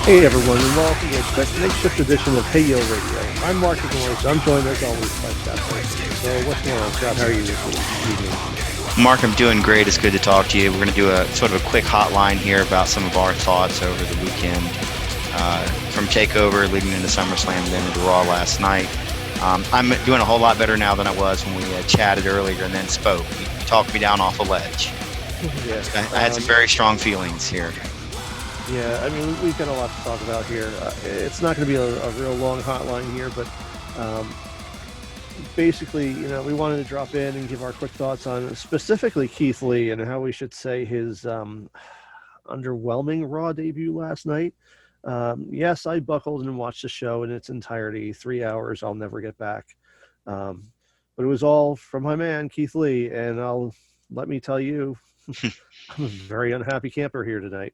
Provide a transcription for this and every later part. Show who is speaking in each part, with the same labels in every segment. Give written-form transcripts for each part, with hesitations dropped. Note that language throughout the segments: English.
Speaker 1: Hey everyone, and welcome to a quick makeshift edition of Hey Yo Radio. I'm Mark Scott. I'm joined as always by Scott. So what's going on, Scott? How are you this evening?
Speaker 2: Mark, I'm doing great. It's good to talk to you. We're going to do a sort of a quick hotline here about some of our thoughts over the weekend, from TakeOver leading into SummerSlam and then into Raw last night. I'm doing a whole lot better now than I was when we chatted earlier and then spoke. You talked me down off a ledge.
Speaker 1: Yeah,
Speaker 2: I had some very strong feelings here.
Speaker 1: Yeah, I mean, we've got a lot to talk about here. It's not going to be a real long hotline here, but basically, we wanted to drop in and give our quick thoughts on specifically Keith Lee and how we should say his underwhelming Raw debut last night. Yes, I buckled and watched the show in its entirety, 3 hours I'll never get back. But it was all from my man, Keith Lee, and let me tell you, I'm a very unhappy camper here tonight.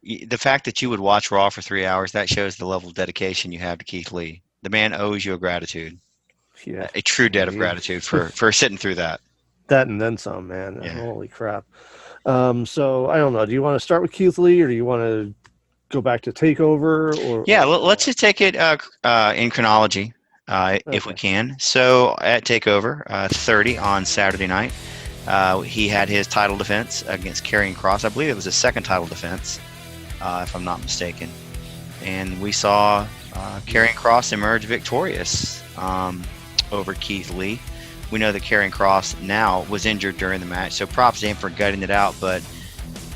Speaker 2: The fact that you would watch Raw for 3 hours, that shows the level of dedication you have to Keith Lee. The man owes you a gratitude.
Speaker 1: Yeah,
Speaker 2: a true debt of gratitude for sitting through that.
Speaker 1: That and then some, man.
Speaker 2: Yeah.
Speaker 1: Holy crap. So I don't know. Do you want to start with Keith Lee, or do you want to go back to TakeOver?
Speaker 2: Yeah, let's just take it in chronology, if we can. So at TakeOver 30 on Saturday night, he had his title defense against Karrion Kross. I believe it was his second title defense, if I'm not mistaken. And we saw Karrion Kross emerge victorious over Keith Lee. We know that Karrion Kross now was injured during the match, so props to him for gutting it out. But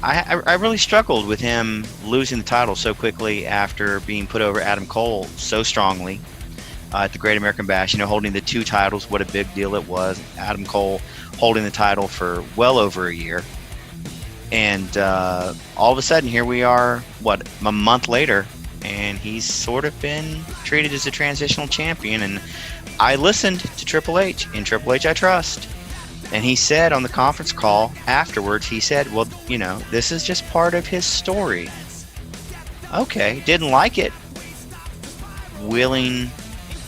Speaker 2: I really struggled with him losing the title so quickly after being put over Adam Cole so strongly at the Great American Bash. Holding the two titles, what a big deal it was. Adam Cole holding the title for well over a year. And all of a sudden, here we are, a month later, and he's sort of been treated as a transitional champion. And I listened to Triple H, and Triple H I trust. And he said on the conference call afterwards, he said, well, this is just part of his story. Okay, didn't like it. Willing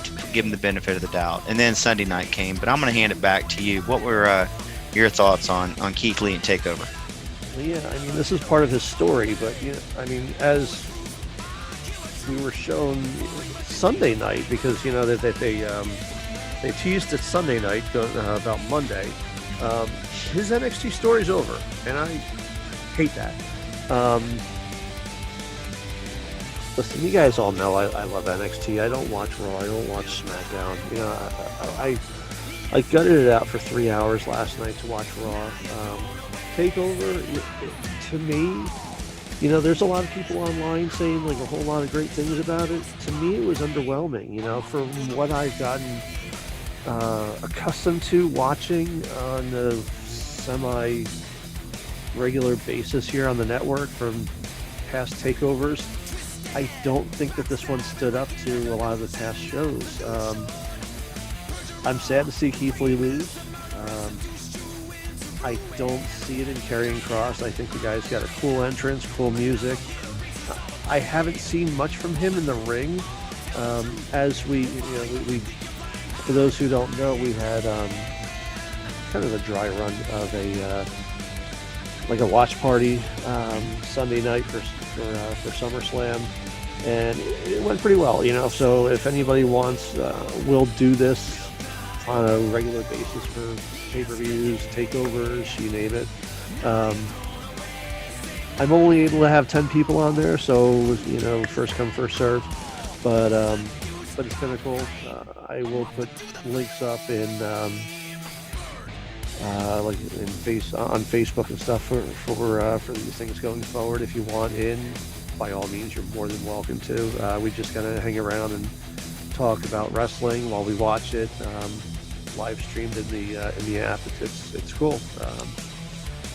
Speaker 2: to give him the benefit of the doubt. And then Sunday night came, but I'm going to hand it back to you. What were your thoughts on Keith Lee and TakeOver?
Speaker 1: Well, yeah, I mean, this is part of his story, but, as we were shown Sunday night, because, they teased it Sunday night about Monday. His NXT story's over, and I hate that. Listen, you guys all know I love NXT. I don't watch Raw. I don't watch SmackDown. I gutted it out for 3 hours last night to watch Raw. TakeOver, to me, there's a lot of people online saying like a whole lot of great things about it. To me, it was underwhelming. From what I've gotten accustomed to watching on a semi-regular basis here on the network from past takeovers, I don't think that this one stood up to a lot of the past shows. I'm sad to see Keith Lee lose. I don't see it in Karrion Kross. I think the guy's got a cool entrance, cool music. I haven't seen much from him in the ring. As we for those who don't know, we had kind of a dry run of a watch party Sunday night for SummerSlam, and it went pretty well. So if anybody wants, we'll do this on a regular basis for pay-per-views, takeovers, you name it. I'm only able to have 10 people on there, so first come, first serve. But it's kind of cool. I will put links up on Facebook and stuff for these things going forward. If you want in, by all means, you're more than welcome to. We just gotta hang around and talk about wrestling while we watch it. Live streamed in the app. It's cool.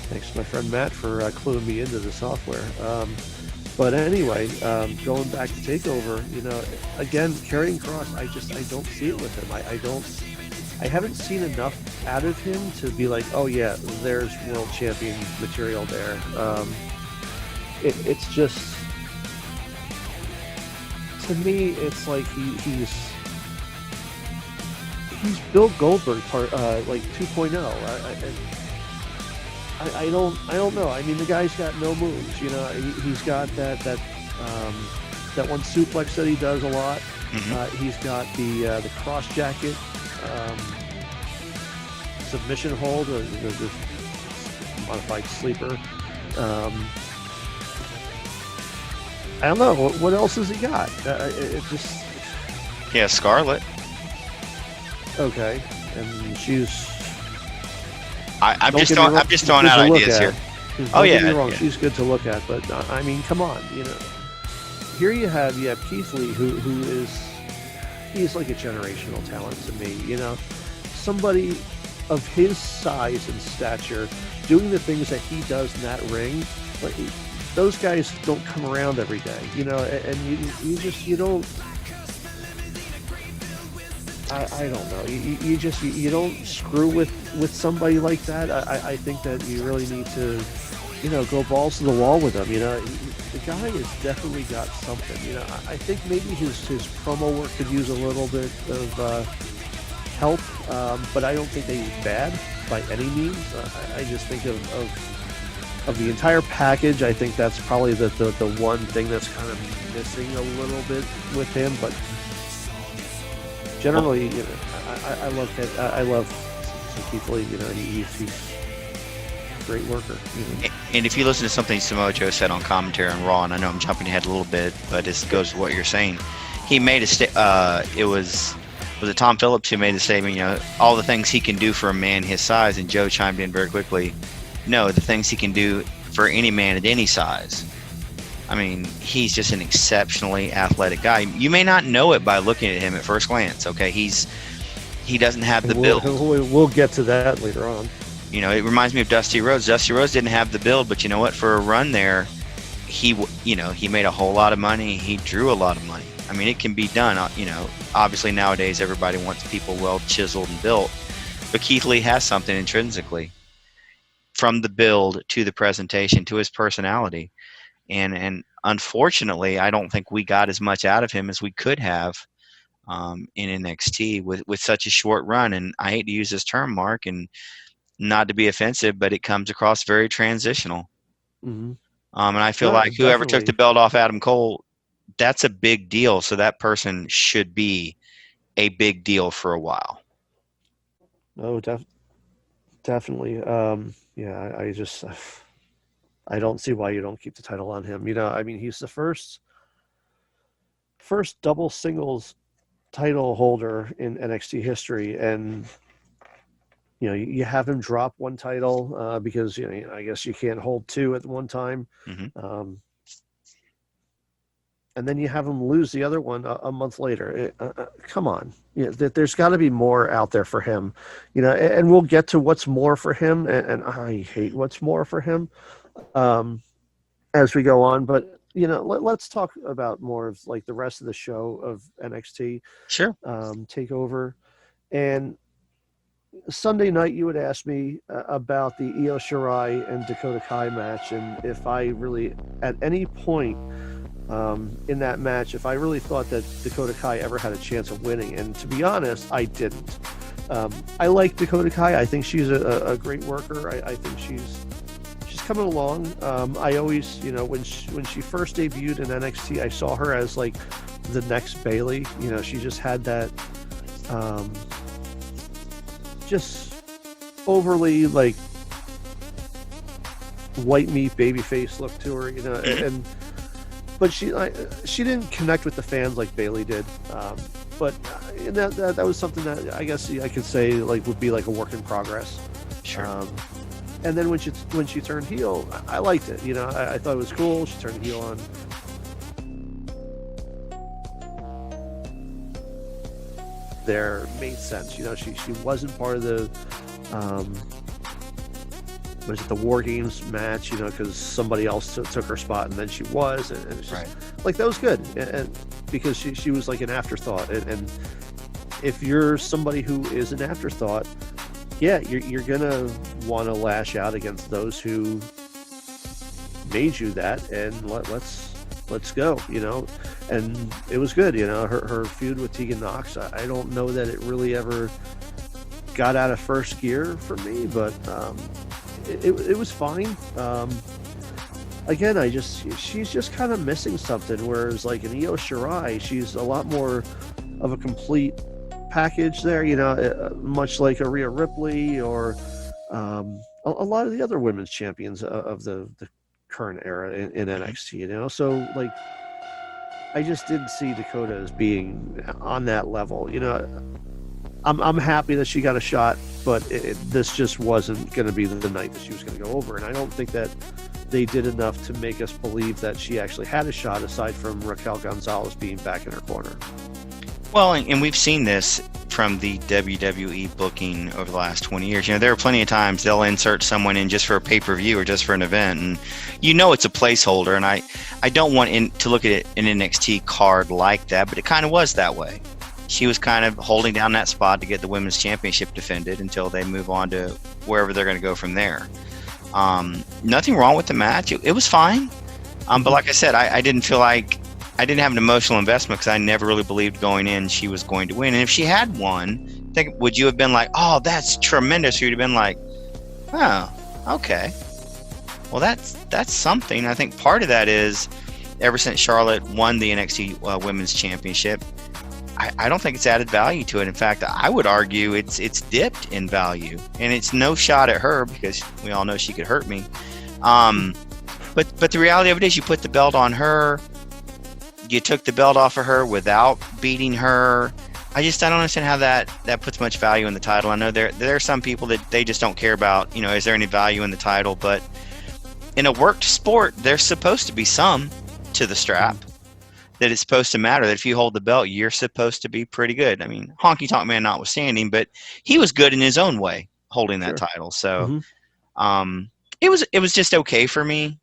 Speaker 1: Thanks to my friend Matt for cluing me into the software. But anyway, going back to TakeOver, again, Karrion Kross, I don't see it with him. I haven't seen enough out of him to be like, oh yeah, there's world champion material there. It's just, to me, it's like he's Bill Goldberg part, like 2.0. I don't know. I mean, the guy's got no moves. You know, he's got that one suplex that he does a lot. He's got the cross jacket submission hold, the modified sleeper. I don't know what else has he got. It just
Speaker 2: Scarlett.
Speaker 1: Okay, and she's.
Speaker 2: I'm just throwing out ideas here.
Speaker 1: Don't get me wrong, she's good to look at, but I mean, come on, you know. Here you have Keith Lee, who he's like a generational talent to me, you know, somebody of his size and stature doing the things that he does in that ring. Like, those guys don't come around every day, you know, and you don't. I don't know. You don't screw with somebody like that. I think that you really need to, you know, go balls to the wall with him. You know, the guy has definitely got something. You know, I think maybe his promo work could use a little bit of help, but I don't think that he's bad by any means. I just think of the entire package. I think that's probably the one thing that's kind of missing a little bit with him, but. Generally, you know, I love Keith Lee. You know, he's a great worker. You know?
Speaker 2: And if you listen to something Samoa Joe said on commentary on Raw, and I know I'm jumping ahead a little bit, but this goes to what you're saying. He made it was it Tom Phillips who made the statement? You know, all the things he can do for a man his size, and Joe chimed in very quickly. No, the things he can do for any man at any size. I mean, he's just an exceptionally athletic guy. You may not know it by looking at him at first glance. Okay, he doesn't have the build.
Speaker 1: We'll get to that later on.
Speaker 2: You know, it reminds me of Dusty Rhodes. Dusty Rhodes didn't have the build, but you know what? For a run there, he made a whole lot of money. He drew a lot of money. I mean, it can be done. You know, obviously nowadays everybody wants people well chiseled and built, but Keith Lee has something intrinsically, from the build to the presentation to his personality. And unfortunately, I don't think we got as much out of him as we could have in NXT with such a short run. And I hate to use this term, Mark, and not to be offensive, but it comes across very transitional. And I feel like whoever took the belt off Adam Cole, that's a big deal. So that person should be a big deal for a while.
Speaker 1: Oh, definitely. I don't see why you don't keep the title on him. You know, I mean, he's the first double singles title holder in NXT history, and you know, you have him drop one title because, you know, I guess you can't hold two at one time, and then you have him lose the other one a month later. Come on, you know, there's got to be more out there for him, you know, and we'll get to what's more for him, and I hate what's more for him. As we go on, but you know, let's talk about more of like the rest of the show of NXT.
Speaker 2: Sure.
Speaker 1: TakeOver. And Sunday night, you would ask me about the Io Shirai and Dakota Kai match, and if I really, at any point in that match, if I really thought that Dakota Kai ever had a chance of winning. And to be honest, I didn't. I like Dakota Kai. I think she's a great worker. I think she's coming along. I always, you know, when she first debuted in NXT, I saw her as like the next Bayley. You know, she just had that just overly like white meat baby face look to her, you know, but she didn't connect with the fans like Bayley did. But that was something that I guess I could say like would be like a work in progress.
Speaker 2: Sure.
Speaker 1: And then when she turned heel, I liked it. You know, I thought it was cool. She turned heel on there made sense. You know, she wasn't part of the the War Games match, you know, because somebody else took her spot, and then she was, and it's just like that was good, and because she was like an afterthought, and if you're somebody who is an afterthought, yeah, you're gonna want to lash out against those who made you that, and let's go, you know. And it was good, you know. Her feud with Tegan Nox, I don't know that it really ever got out of first gear for me, but it was fine. Again, she's just kind of missing something. Whereas like in Io Shirai, she's a lot more of a complete package there. Much like a Rhea Ripley or a lot of the other women's champions of the current era in NXT. So like I just didn't see Dakota as being on that level. I'm happy that she got a shot, but this just wasn't going to be the night that she was going to go over. And I don't think that they did enough to make us believe that she actually had a shot, aside from Raquel Gonzalez being back in her corner.
Speaker 2: Well, and we've seen this from the WWE booking over the last 20 years. There are plenty of times they'll insert someone in just for a pay-per-view or just for an event, and it's a placeholder. And I don't want to look at an NXT card like that, but it kind of was that way. She was kind of holding down that spot to get the women's championship defended until they move on to wherever they're going to go from there. Nothing wrong with the match. It was fine. But like I said, I didn't feel like I didn't have an emotional investment because I never really believed going in she was going to win. And if she had won, would you have been like, oh, that's tremendous? Or you'd have been like, oh, okay. Well, that's something. I think part of that is ever since Charlotte won the NXT Women's Championship, I don't think it's added value to it. In fact, I would argue it's dipped in value, and it's no shot at her because we all know she could hurt me. But the reality of it is, you put the belt on her, you took the belt off of her without beating her. I don't understand how that puts much value in the title. I know there are some people that they just don't care about. Is there any value in the title? But in a worked sport, there's supposed to be some to the strap. That it's supposed to matter, that if you hold the belt, you're supposed to be pretty good. I mean, Honky Tonk Man notwithstanding, but he was good in his own way holding that title. So it was just okay for me.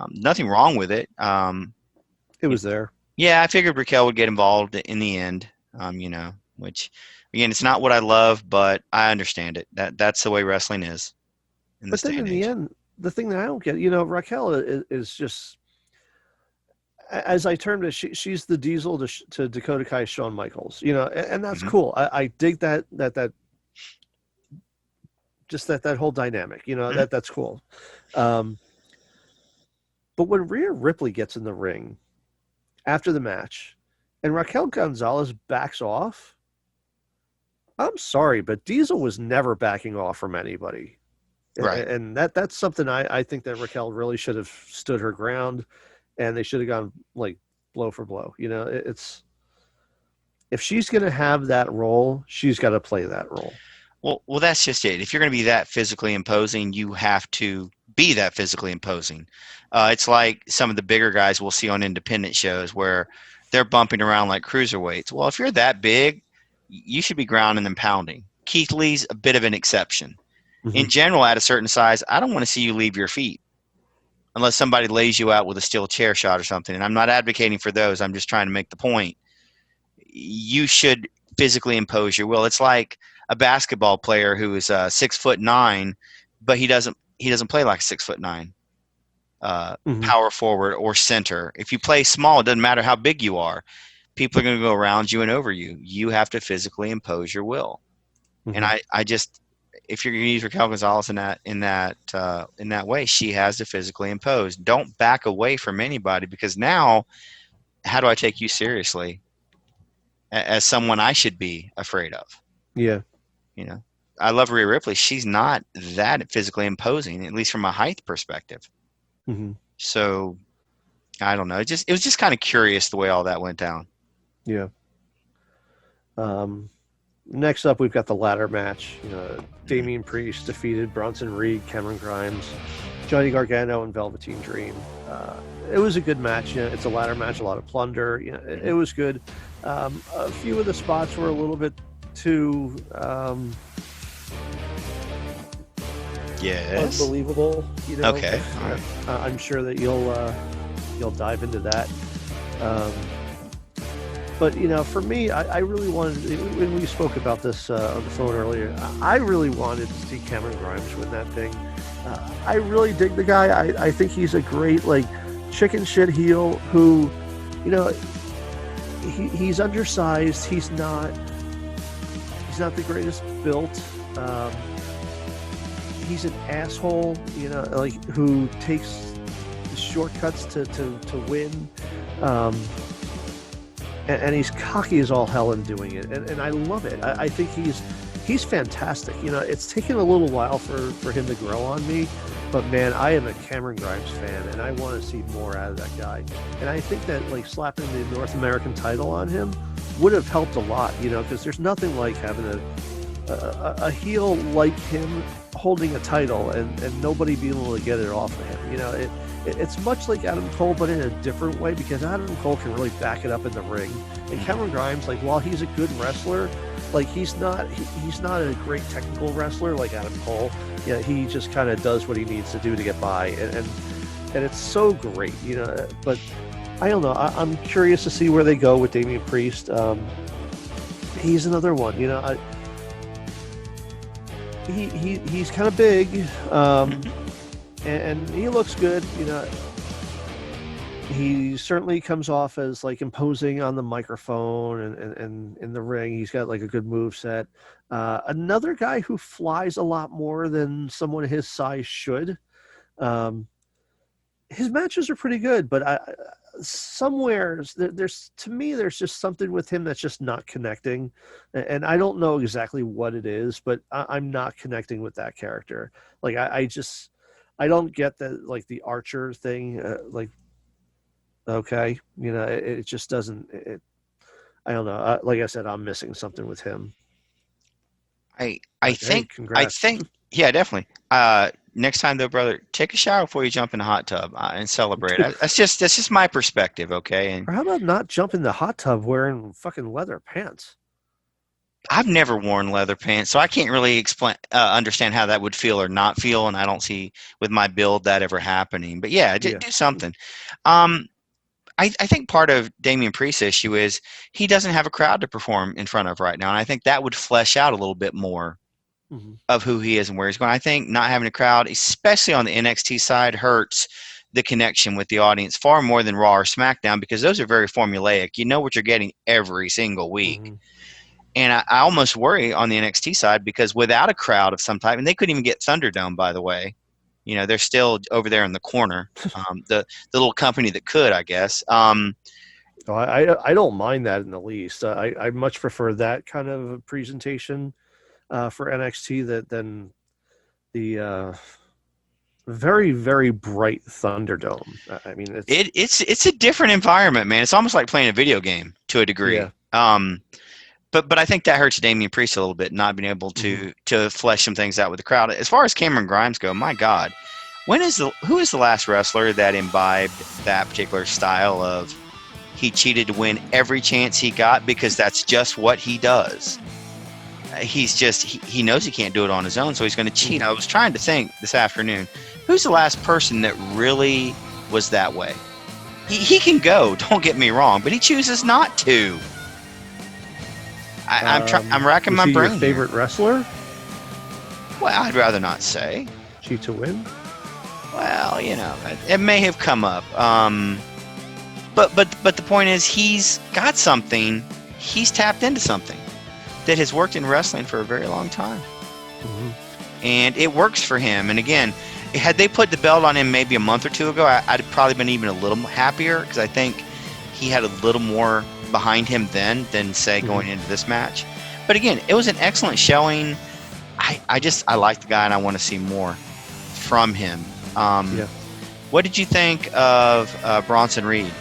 Speaker 2: Nothing wrong with it.
Speaker 1: It was there.
Speaker 2: Yeah, I figured Raquel would get involved in the end, which, again, it's not what I love, but I understand it. That's the way wrestling is.
Speaker 1: But then in the end, the thing that I don't get, Raquel is just, as I termed it, she's the Diesel to Dakota Kai's Shawn Michaels, and that's cool. I dig that just that whole dynamic, that's cool. But when Rhea Ripley gets in the ring after the match and Raquel Gonzalez backs off, I'm sorry, but Diesel was never backing off from anybody.
Speaker 2: Right.
Speaker 1: And that's something I think that Raquel really should have stood her ground. And they should have gone like blow for blow. It's, if she's going to have that role, she's got to play that role.
Speaker 2: Well, that's just it. If you're going to be that physically imposing, you have to be that physically imposing. It's like some of the bigger guys we'll see on independent shows where they're bumping around like cruiserweights. Well, if you're that big, you should be grounding and pounding. Keith Lee's a bit of an exception. In general, at a certain size, I don't want to see you leave your feet. Unless somebody lays you out with a steel chair shot or something. And I'm not advocating for those. I'm just trying to make the point. You should physically impose your will. It's like a basketball player who is 6'9", but he doesn't play like a 6'9", power forward or center. If you play small, it doesn't matter how big you are. People are going to go around you and over you. You have to physically impose your will. And I just, if you're going to use Raquel Gonzalez in that way, she has to physically impose. Don't back away from anybody, because now, how do I take you seriously as someone I should be afraid of?
Speaker 1: Yeah.
Speaker 2: I love Rhea Ripley. She's not that physically imposing, at least from a height perspective. So I don't know. It was just kind of curious the way all that went down.
Speaker 1: Yeah. Next up, we've got the ladder match. Damian Priest defeated Bronson Reed, Cameron Grimes, Johnny Gargano, and Velveteen Dream. It was a good match. It's a ladder match, a lot of plunder. It was good. A few of the spots were a little bit too unbelievable.
Speaker 2: Okay. All right.
Speaker 1: I'm sure that you'll dive into that. But, for me, I really wanted, when we spoke about this on the phone earlier, I really wanted to see Cameron Grimes win that thing. I really dig the guy. I think he's a great, chicken shit heel who, he's undersized. He's not the greatest built. he's an asshole, like who takes shortcuts to win. And he's cocky as all hell in doing it, and I love it. I think he's fantastic. It's taken a little while for him to grow on me, but man, I am a Cameron Grimes fan, and I want to see more out of that guy. And I think that like slapping the North American title on him would have helped a lot, because there's nothing like having a heel like him holding a title and nobody being able to get it off of him. It's much like Adam Cole, but in a different way, because Adam Cole can really back it up in the ring. And Cameron Grimes, like, while he's a good wrestler, like he's not a great technical wrestler like Adam Cole. Yeah, he just kind of does what he needs to do to get by, and it's so great, But I don't know. I'm curious to see where they go with Damian Priest. He's another one, he's kind of big. And he looks good, He certainly comes off as like imposing on the microphone and in the ring. He's got like a good move set. Another guy who flies a lot more than someone his size should. His matches are pretty good, but there's to me there's just something with him that's just not connecting, and I don't know exactly what it is, but I'm not connecting with that character. Like I don't get that, like the Archer thing, okay, it just doesn't. I don't know. Like I said, I'm missing something with him.
Speaker 2: I
Speaker 1: Hey,
Speaker 2: think
Speaker 1: congrats.
Speaker 2: yeah, definitely. Next time though, brother, take a shower before you jump in the hot tub and celebrate. That's just my perspective, okay? And
Speaker 1: Or how about not jump in the hot tub wearing fucking leather pants?
Speaker 2: I've never worn leather pants, so I can't really understand how that would feel or not feel, and I don't see with my build that ever happening. But yeah,
Speaker 1: Yeah.
Speaker 2: do something. I think part of Damian Priest's issue is he doesn't have a crowd to perform in front of right now, and I think that would flesh out a little bit more
Speaker 1: Mm-hmm.
Speaker 2: of who he is and where he's going. I think not having a crowd, especially on the NXT side, hurts the connection with the audience far more than Raw or SmackDown, because those are very formulaic. You know what you're getting every single week.
Speaker 1: Mm-hmm.
Speaker 2: And I almost worry on the NXT side, because without a crowd of some type, and they couldn't even get Thunderdome, by the way. They're still over there in the corner. The little company that could, I guess.
Speaker 1: Oh, I don't mind that in the least. I much prefer that kind of presentation for NXT than the very, very bright Thunderdome. I mean,
Speaker 2: It's a different environment, man. It's almost like playing a video game to a degree.
Speaker 1: Yeah.
Speaker 2: But I think that hurts Damian Priest a little bit, not being able to flesh some things out with the crowd. As far as Cameron Grimes go, my God, who is the last wrestler that imbibed that particular style of he cheated to win every chance he got, because that's just what he does. He knows he can't do it on his own, so he's going to cheat. I was trying to think this afternoon, who's the last person that really was that way? He can go, don't get me wrong, but he chooses not to. I'm racking my brain.
Speaker 1: Your favorite wrestler?
Speaker 2: Well, I'd rather not say.
Speaker 1: Cheat to win?
Speaker 2: Well, it may have come up. But the point is, he's got something. He's tapped into something that has worked in wrestling for a very long time, and it works for him. And again, had they put the belt on him maybe a month or two ago, I'd probably been even a little happier, because I think he had a little more behind him then than say going into this match. But again, it was an excellent showing. I like the guy, and I want to see more from him. What did you think of Bronson Reed,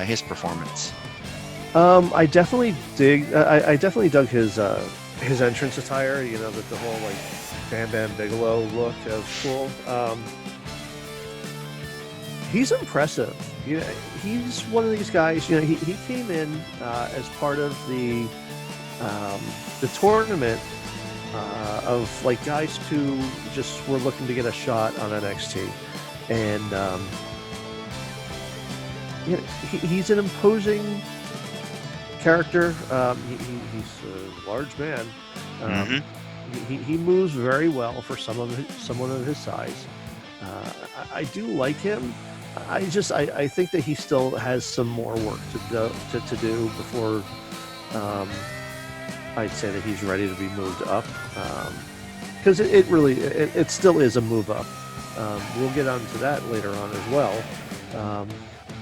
Speaker 2: his performance?
Speaker 1: I definitely I definitely dug his entrance attire. The whole like Bam Bam Bigelow look. That was cool. He's impressive. He's one of these guys. He came in as part of the tournament of like guys who just were looking to get a shot on NXT, and he's an imposing character. He's a large man. He moves very well for someone of his size. I do like him. I think that he still has some more work to do before I'd say that he's ready to be moved up. because it really it still is a move up. We'll get onto that later on as well. Um,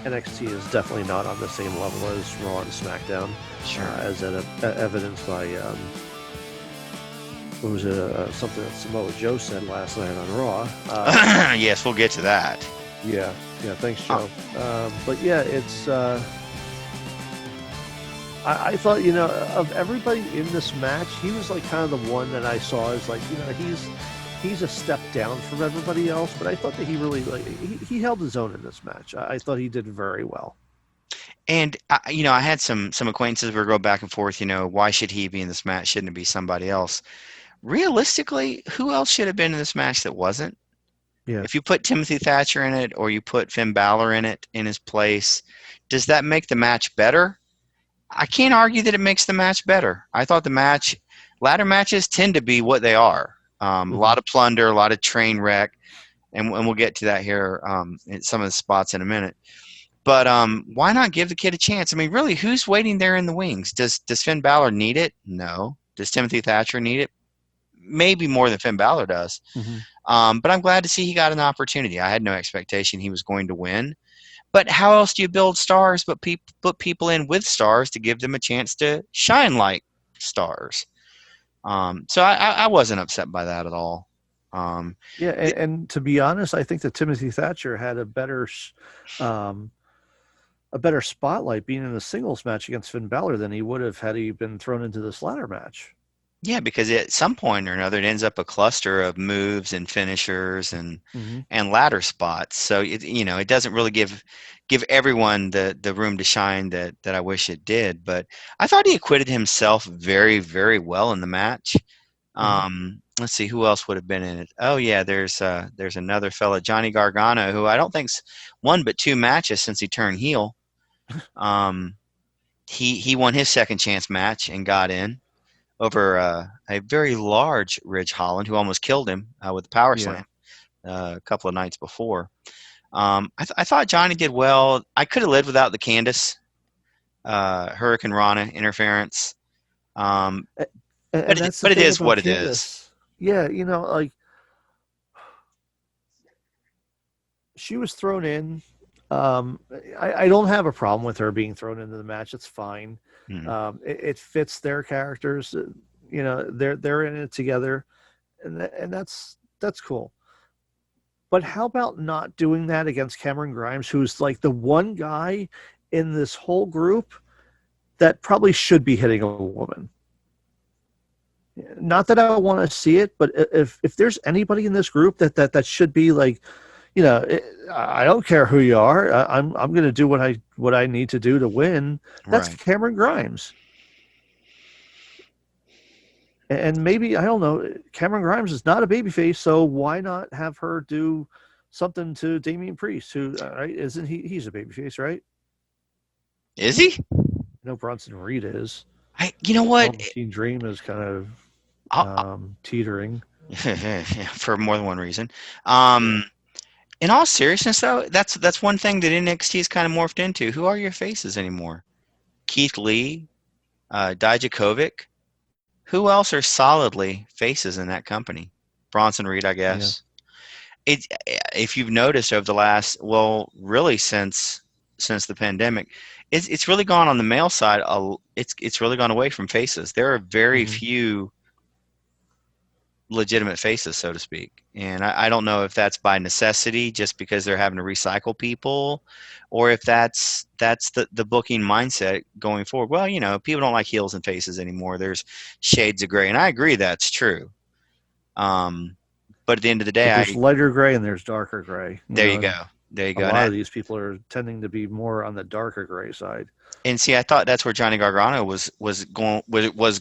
Speaker 1: NXT is definitely not on the same level as Raw and SmackDown,
Speaker 2: Sure.
Speaker 1: as evidenced by what was it? Something that Samoa Joe said last night on Raw.
Speaker 2: Yes, we'll get to that.
Speaker 1: Yeah, yeah. Thanks,
Speaker 2: Huh.
Speaker 1: Joe. But yeah, it's. I thought, of everybody in this match, he was like kind of the one that I saw as like, he's a step down from everybody else. But I thought that he really he held his own in this match. I thought he did very well.
Speaker 2: And I had some acquaintances we were going back and forth. Why should he be in this match? Shouldn't it be somebody else? Realistically, who else should have been in this match that wasn't?
Speaker 1: Yeah.
Speaker 2: If you put Timothy Thatcher in it, or you put Finn Balor in it in his place, does that make the match better? I can't argue that it makes the match better. I thought ladder matches tend to be what they are. A
Speaker 1: Hmm.
Speaker 2: lot of plunder, a lot of train wreck, and we'll get to that here in some of the spots in a minute. But why not give the kid a chance? I mean, really, who's waiting there in the wings? Does Finn Balor need it? No. Does Timothy Thatcher need it? Maybe more than Finn Balor does.
Speaker 1: Hmm.
Speaker 2: But I'm glad to see he got an opportunity. I had no expectation he was going to win. But how else do you build stars but put people in with stars to give them a chance to shine like stars? So I wasn't upset by that at all.
Speaker 1: Yeah,
Speaker 2: Th-
Speaker 1: and to be honest, I think that Timothy Thatcher had um, a better spotlight being in a singles match against Finn Balor than he would have had he been thrown into this ladder match.
Speaker 2: yeah, because at some point or another, it ends up a cluster of moves and finishers
Speaker 1: Hmm.
Speaker 2: and ladder spots. So it doesn't really give everyone the room to shine that I wish it did. But I thought he acquitted himself very, very well in the match.
Speaker 1: Hmm.
Speaker 2: Let's see who else would have been in it. Oh yeah, there's another fella, Johnny Gargano, who I don't think's won but 2 matches since he turned heel. Um, he won his second chance match and got in over a very large Ridge Holland who almost killed him with a power
Speaker 1: Yeah.
Speaker 2: slam a couple of nights before. I thought Johnny did well. I could have lived without the Candace Hurricane Rana interference, um,
Speaker 1: And that's the
Speaker 2: but it
Speaker 1: thing
Speaker 2: is
Speaker 1: about
Speaker 2: what it is.
Speaker 1: Candace. Yeah, like she was thrown in. Um, I don't have a problem with her being thrown into the match. It's fine.
Speaker 2: Mhm.
Speaker 1: It fits their characters. They're in it together, and that's cool. But how about not doing that against Cameron Grimes, who's like the one guy in this whole group that probably should be hitting a woman? Not that I want to see it, but if there's anybody in this group that should be like, I don't care who you are. I'm going to do what I need to do to win. That's
Speaker 2: Right.
Speaker 1: Cameron Grimes. And maybe, I don't know, Cameron Grimes is not a babyface, so why not have her do something to Damian Priest, who right, isn't he's a babyface, right?
Speaker 2: Is he?
Speaker 1: I know Bronson Reed is.
Speaker 2: You know what?
Speaker 1: Velveteen Dream is kind of
Speaker 2: I'll,
Speaker 1: teetering.
Speaker 2: for more than one reason. Um,
Speaker 1: Yeah.
Speaker 2: in all seriousness, though, that's one thing that NXT is kind of morphed into. Who are your faces anymore? Keith Lee, Dijakovic. Who else are solidly faces in that company? Bronson Reed, I
Speaker 1: Yeah.
Speaker 2: guess. It, if you've noticed over the last, well, really since the pandemic, it's really gone on the male side. It's really gone away from faces. There are very
Speaker 1: Hmm.
Speaker 2: few legitimate faces, so to speak. And I don't know if that's by necessity, just because they're having to recycle people, or if that's the booking mindset going forward. Well, people don't like heels and faces anymore. There's shades of gray, and I agree that's true. Um, but at the end of the day,
Speaker 1: But there's lighter gray and there's darker gray,
Speaker 2: there you
Speaker 1: and
Speaker 2: go, there you
Speaker 1: a
Speaker 2: go. And
Speaker 1: lot of these people are tending to be more on the darker gray side.
Speaker 2: see, I thought that's where Johnny Gargano was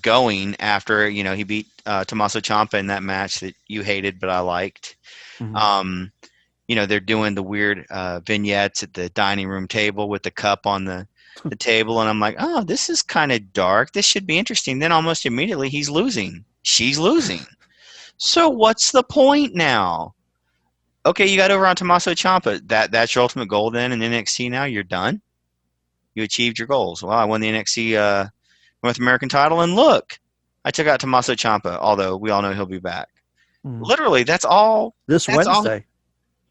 Speaker 2: going after he beat Tommaso Ciampa in that match that you hated, but I liked.
Speaker 1: Hmm.
Speaker 2: Um, they're doing the weird vignettes at the dining room table with the cup on the table, and I'm like, oh, this is kind of dark. This should be interesting. Then almost immediately he's losing. She's losing. So what's the point now? Okay, you got over on Tommaso Ciampa. That's your ultimate goal then in NXT now? You're done? You achieved your goals. Well, I won the NXT North American title, and look, I took out Tommaso Ciampa, although we all know he'll be back. Literally, that's all.
Speaker 1: This
Speaker 2: That's all.
Speaker 1: Wednesday.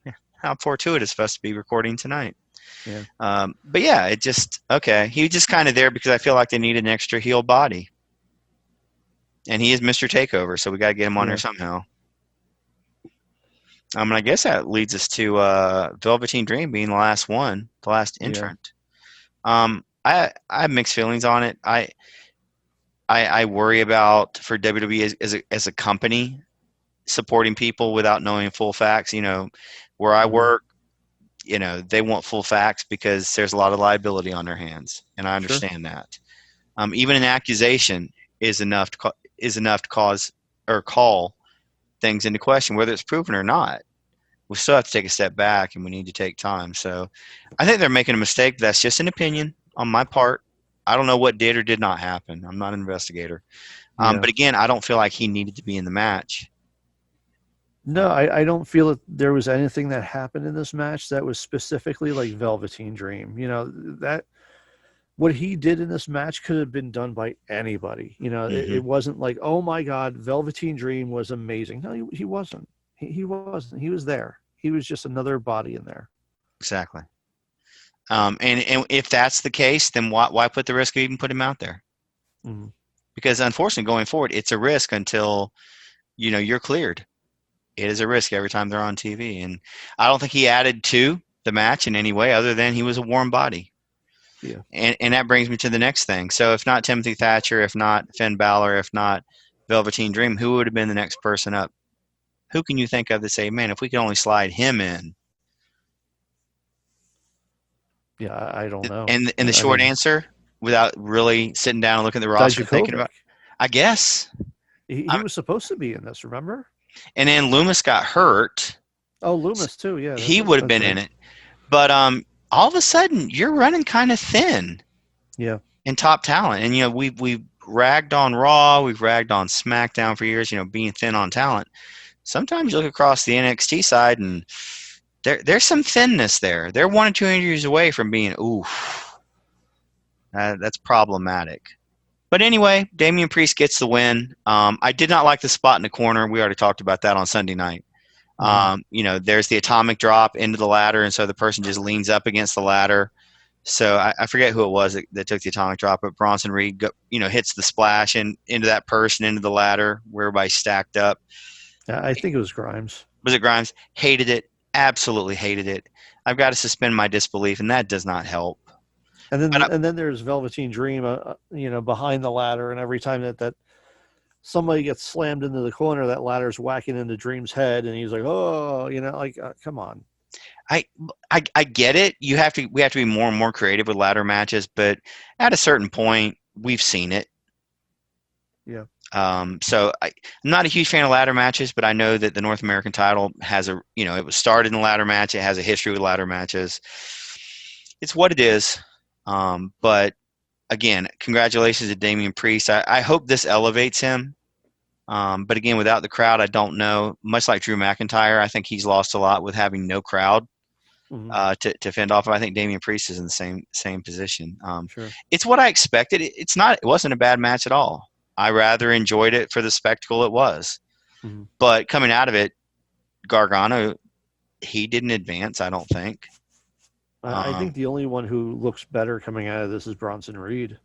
Speaker 2: Yeah, how fortuitous for us to be recording tonight.
Speaker 1: Yeah.
Speaker 2: But yeah, it just okay. He was just kind of there because I feel like they needed an extra heel body, and he is Mr. Takeover, so we got to get him on there somehow. And I guess that leads us to Velveteen Dream being the last one, the last entrant. I have mixed feelings on it. I worry about for WWE as a company supporting people without knowing full facts. You know, where I work, you know, they want full facts because there's a lot of liability on their hands, and I understand that. Even an accusation is enough to cause or call things into question, whether it's proven or not. We still have to take a step back, and we need to take time. So, I think they're making a mistake. That's just an opinion on my part. I don't know what did or did not happen. I'm not an investigator. But again, I don't feel like he needed to be in the match.
Speaker 1: No, I don't feel that there was anything that happened in this match that was specifically like Velveteen Dream. You know, that what he did in this match could have been done by anybody. You know, it wasn't like, oh my God, Velveteen Dream was amazing. No, he wasn't. He wasn't. He was there. He was just another body in there.
Speaker 2: Exactly. And if that's the case, then why put the risk of even put him out there? Because unfortunately, going forward, it's a risk until you're cleared. It is a risk every time they're on TV, and I don't think he added to the match in any way other than he was a warm body.
Speaker 1: Yeah.
Speaker 2: And that brings me to the next thing. So if not Timothy Thatcher, if not Finn Balor, if not Velveteen Dream, who would have been the next person up? Who can you think of to say, man, if we could only slide him in?
Speaker 1: Yeah, I don't know.
Speaker 2: And the short answer, without really sitting down and looking at the roster and thinking about, I guess.
Speaker 1: He was supposed to be in this, remember?
Speaker 2: And then Loomis got hurt.
Speaker 1: Oh, Loomis too, yeah.
Speaker 2: He would have been in it. But all of a sudden, you're running kind of thin.
Speaker 1: Yeah.
Speaker 2: In top talent. And, we've ragged on Raw. We've ragged on SmackDown for years, being thin on talent. Sometimes you look across the NXT side and there's some thinness there. They're 1 or 2 injuries away from being, that's problematic. But anyway, Damian Priest gets the win. I did not like the spot in the corner. We already talked about that on Sunday night. There's the atomic drop into the ladder, and so the person just leans up against the ladder. So I forget who it was that took the atomic drop, but Bronson Reed, hits the splash and into that person, into the ladder where everybody's stacked up.
Speaker 1: I think it was Grimes.
Speaker 2: Was it Grimes? Hated it. Absolutely hated it. I've got to suspend my disbelief, and that does not help.
Speaker 1: And then there's Velveteen Dream, behind the ladder, and every time that somebody gets slammed into the corner, that ladder's whacking into Dream's head, and he's like, oh, come on.
Speaker 2: I get it. We have to be more and more creative with ladder matches, but at a certain point, we've seen it.
Speaker 1: Yeah.
Speaker 2: So I'm not a huge fan of ladder matches, but I know that the North American title has it was started in a ladder match. It has a history with ladder matches. It's what it is. But again, congratulations to Damian Priest. I hope this elevates him. But again, without the crowd, I don't know. Much like Drew McIntyre, I think he's lost a lot with having no crowd to fend off. I think Damian Priest is in the same position.
Speaker 1: Sure.
Speaker 2: It's what I expected. It wasn't a bad match at all. I rather enjoyed it for the spectacle it was. But coming out of it, Gargano, he didn't advance, I don't think.
Speaker 1: I think the only one who looks better coming out of this is Bronson Reed.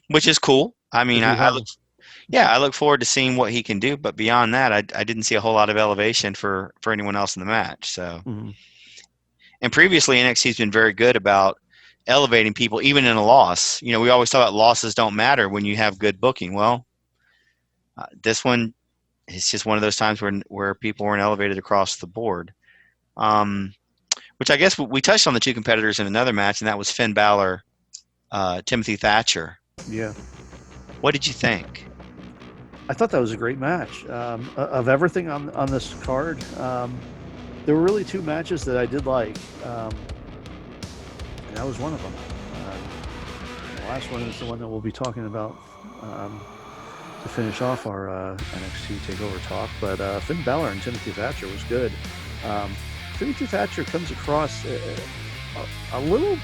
Speaker 2: Which is cool. I mean, I look forward to seeing what he can do. But beyond that, I didn't see a whole lot of elevation for anyone else in the match. So, and previously NXT's been very good about elevating people, even in a loss. We always talk about losses don't matter when you have good booking. Well, this one, it's just one of those times where people weren't elevated across the board. Which I guess we touched on the two competitors in another match, and that was Finn Balor, Timothy Thatcher.
Speaker 1: Yeah.
Speaker 2: What did you think?
Speaker 1: I thought that was a great match. Of everything on this card, there were really 2 matches that I did like. And that was one of them. The last one is the one that we'll be talking about to finish off our NXT TakeOver talk. But Finn Balor and Timothy Thatcher was good. Timothy Thatcher comes across a little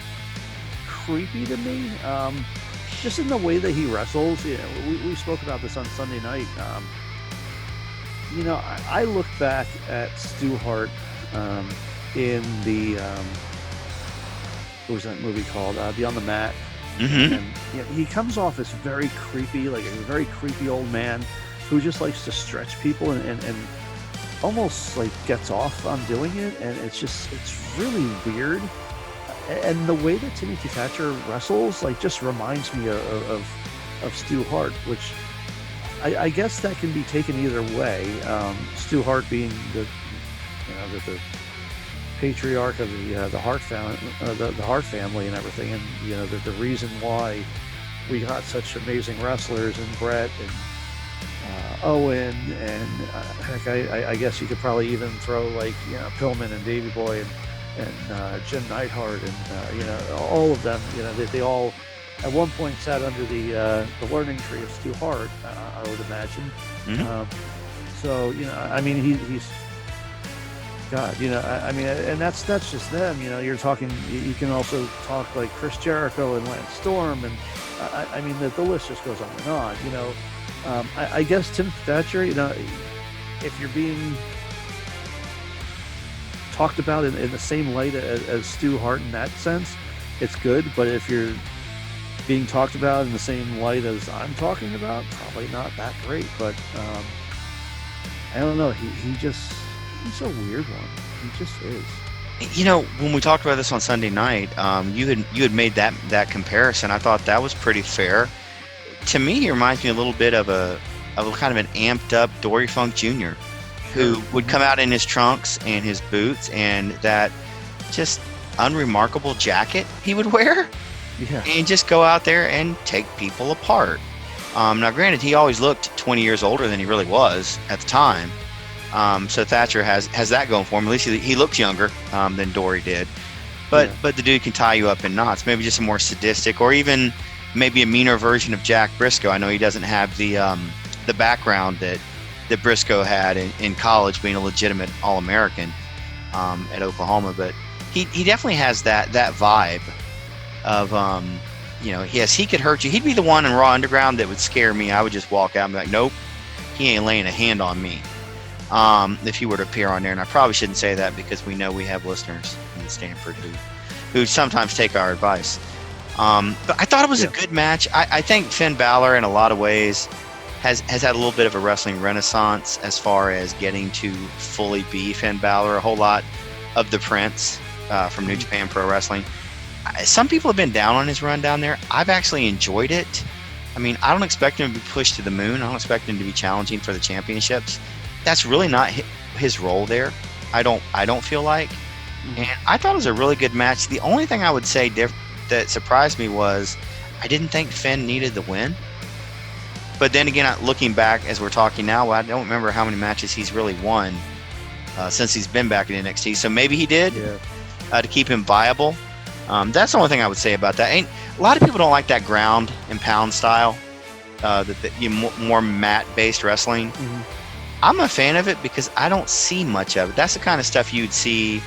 Speaker 1: creepy to me, just in the way that he wrestles. We spoke about this on Sunday night. I look back at Stu Hart in the what was that movie called? Beyond the Mat.
Speaker 2: Mm-hmm.
Speaker 1: And he comes off as very creepy, like a very creepy old man who just likes to stretch people and almost like gets off on doing it, and it's really weird. And the way that Timothy Thatcher wrestles, like, just reminds me of Stu Hart, which I guess that can be taken either way. Stu Hart being the patriarch of the Hart family, the Hart family, and everything, and the reason why we got such amazing wrestlers, and Brett and Owen, and heck, I guess you could probably even throw like Pillman and Davey Boy and Jim Neidhart, and all of them. They all at one point sat under the learning tree of Stu Hart, I would imagine.
Speaker 2: Mm-hmm.
Speaker 1: So I mean, he's God, I mean, and that's just them. You're talking. You can also talk like Chris Jericho and Lance Storm, and I mean, the list just goes on and on. I guess Tim Thatcher, if you're being talked about in the same light as Stu Hart in that sense, it's good. But if you're being talked about in the same light as I'm talking about, probably not that great. But I don't know. He's a weird one. He just is.
Speaker 2: When we talked about this on Sunday night, you had made that comparison. I thought that was pretty fair. To me, he reminds me a little bit of a kind of an amped up Dory Funk Jr., who would come out in his trunks and his boots and that just unremarkable jacket he would wear, and just go out there and take people apart. Now, granted, he always looked 20 years older than he really was at the time. So Thatcher has that going for him. At least he looks younger than Dory did. But the dude can tie you up in knots. Maybe just a more sadistic, or even maybe a meaner version of Jack Briscoe. I know he doesn't have the background that Briscoe had in college, being a legitimate All-American at Oklahoma, but he definitely has that vibe of yes, he could hurt you. He'd be the one in Raw Underground that would scare me. I would just walk out and be like, nope, he ain't laying a hand on me. If he were to appear on there, and I probably shouldn't say that because we know we have listeners in Stanford who sometimes take our advice. But I thought it was a good match. I think Finn Balor, in a lot of ways, has had a little bit of a wrestling renaissance as far as getting to fully be Finn Balor. A whole lot of the Prince from New Japan Pro Wrestling. Some people have been down on his run down there. I've actually enjoyed it. I mean, I don't expect him to be pushed to the moon. I don't expect him to be challenging for the championships. That's really not his role there. I don't feel like. And I thought it was a really good match. The only thing I would say that surprised me was I didn't think Finn needed the win. But then again, looking back as we're talking now, I don't remember how many matches he's really won since he's been back in NXT. So maybe he did to keep him viable. That's the only thing I would say about that. And a lot of people don't like that ground and pound style, more mat-based wrestling. I'm a fan of it because I don't see much of it. That's the kind of stuff you'd see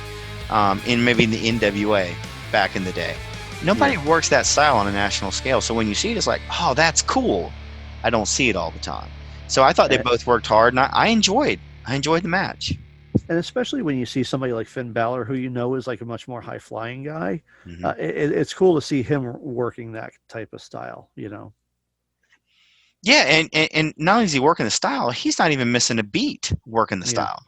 Speaker 2: in maybe the NWA back in the day. Nobody works that style on a national scale. So when you see it, it's like, oh, that's cool. I don't see it all the time. So I thought they both worked hard, and I enjoyed the match.
Speaker 1: And especially when you see somebody like Finn Balor, who is like a much more high-flying guy, it's cool to see him working that type of style,
Speaker 2: Yeah, and not only is he working the style, he's not even missing a beat working the style.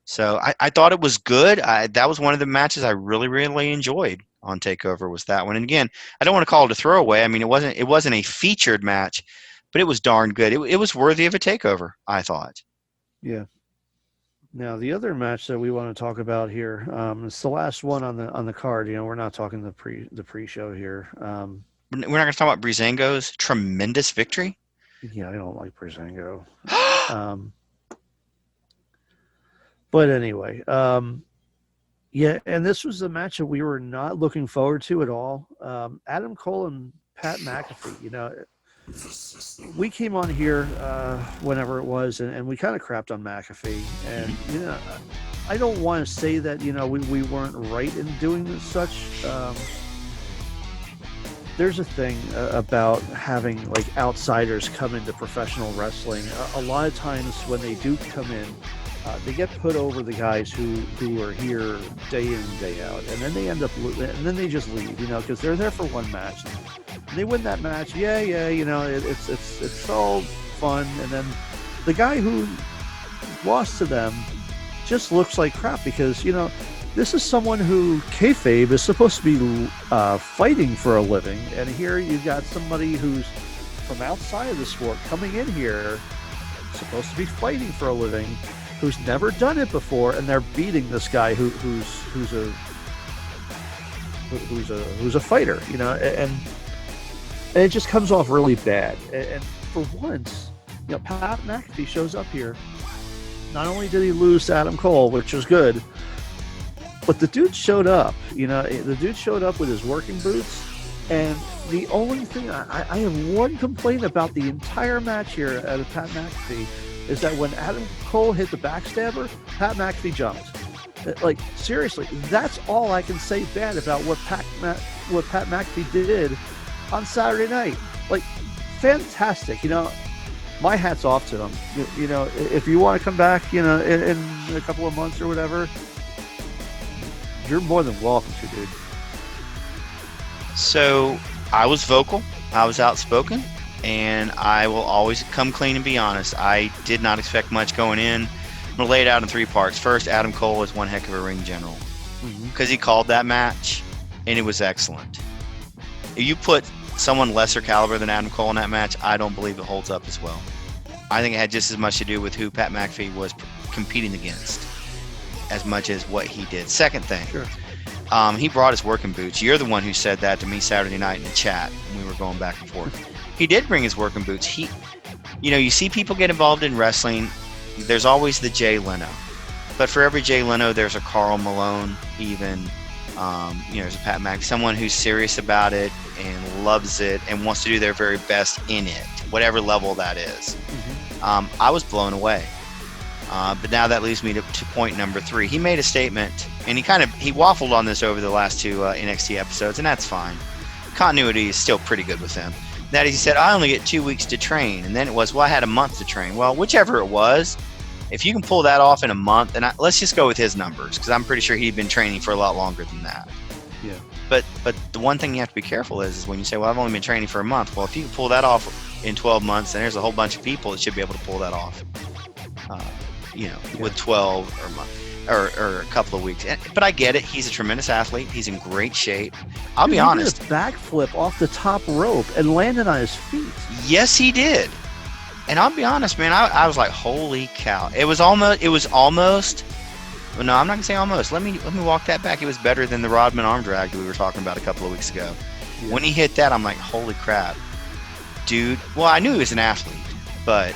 Speaker 2: So I thought it was good. That was one of the matches I really, really enjoyed on TakeOver, was that one. And again, I don't want to call it a throwaway. I mean, it wasn't a featured match, but it was darn good. It was worthy of a takeover, I thought. Yeah.
Speaker 1: Now, the other match that we want to talk about here, it's the last one on the card. We're not talking the pre-show here.
Speaker 2: We're not going to talk about Breezango's tremendous victory?
Speaker 1: Yeah, I don't like Breezango. But anyway, yeah, and this was a match that we were not looking forward to at all. Adam Cole and Pat McAfee, we came on here whenever it was, and we kind of crapped on McAfee. And, I don't want to say that, we weren't right in doing such. there's a thing about having like outsiders come into professional wrestling. A lot of times when they do come in, they get put over the guys who are here day in and day out, and then they end up and then they just leave, because they're there for one match. And they win that match, yeah, it's all fun, and then the guy who lost to them just looks like crap because this is someone who kayfabe is supposed to be fighting for a living, and here you've got somebody who's from outside of the sport coming in here, supposed to be fighting for a living, who's never done it before, and they're beating this guy who's a fighter, and it just comes off really bad. And for once, Pat McAfee shows up here. Not only did he lose to Adam Cole, which was good, but the dude showed up. The dude showed up with his working boots. And the only thing, I have one complaint about the entire match here out of Pat McAfee is that when Adam Cole hit the backstabber, Pat McAfee jumped. Like, seriously, that's all I can say bad about what Pat McAfee did on Saturday night. Like, fantastic. My hat's off to him. If you want to come back, in a couple of months or whatever, you're more than welcome to, dude.
Speaker 2: So I was vocal, I was outspoken, and I will always come clean and be honest. I did not expect much going in. I'm going to lay it out in 3 parts. First, Adam Cole is one heck of a ring general because he called that match, and it was excellent. If you put someone lesser caliber than Adam Cole in that match, I don't believe it holds up as well. I think it had just as much to do with who Pat McAfee was competing against as much as what he did. Second thing,
Speaker 1: sure.
Speaker 2: He brought his working boots. You're the one who said that to me Saturday night in the chat when we were going back and forth. He did bring his working boots. You see people get involved in wrestling. There's always the Jay Leno, but for every Jay Leno, there's a Karl Malone. Even there's a Pat McAfee, someone who's serious about it and loves it and wants to do their very best in it, whatever level that is. I was blown away. But now that leads me to point number 3. He made a statement, and he waffled on this over the last 2 NXT episodes, and that's fine. Continuity is still pretty good with him. That is, he said, I only get 2 weeks to train, and then it was, I had a month to train. Well, whichever it was, if you can pull that off in a month, and let's just go with his numbers, because I'm pretty sure he'd been training for a lot longer than that.
Speaker 1: Yeah.
Speaker 2: But the one thing you have to be careful is when you say, well, I've only been training for a month. Well, if you can pull that off in 12 months, then there's a whole bunch of people that should be able to pull that off. With 12 or a month or a couple of weeks. But I get it. He's a tremendous athlete. He's in great shape. I'll be honest.
Speaker 1: He did a backflip off the top rope and landed on his feet.
Speaker 2: Yes, he did. And I'll be honest, man. I was like, holy cow! It was almost. Well, no, I'm not gonna say almost. Let me walk that back. It was better than the Rodman arm drag that we were talking about a couple of weeks ago. Yeah. When he hit that, I'm like, holy crap, dude. Well, I knew he was an athlete, but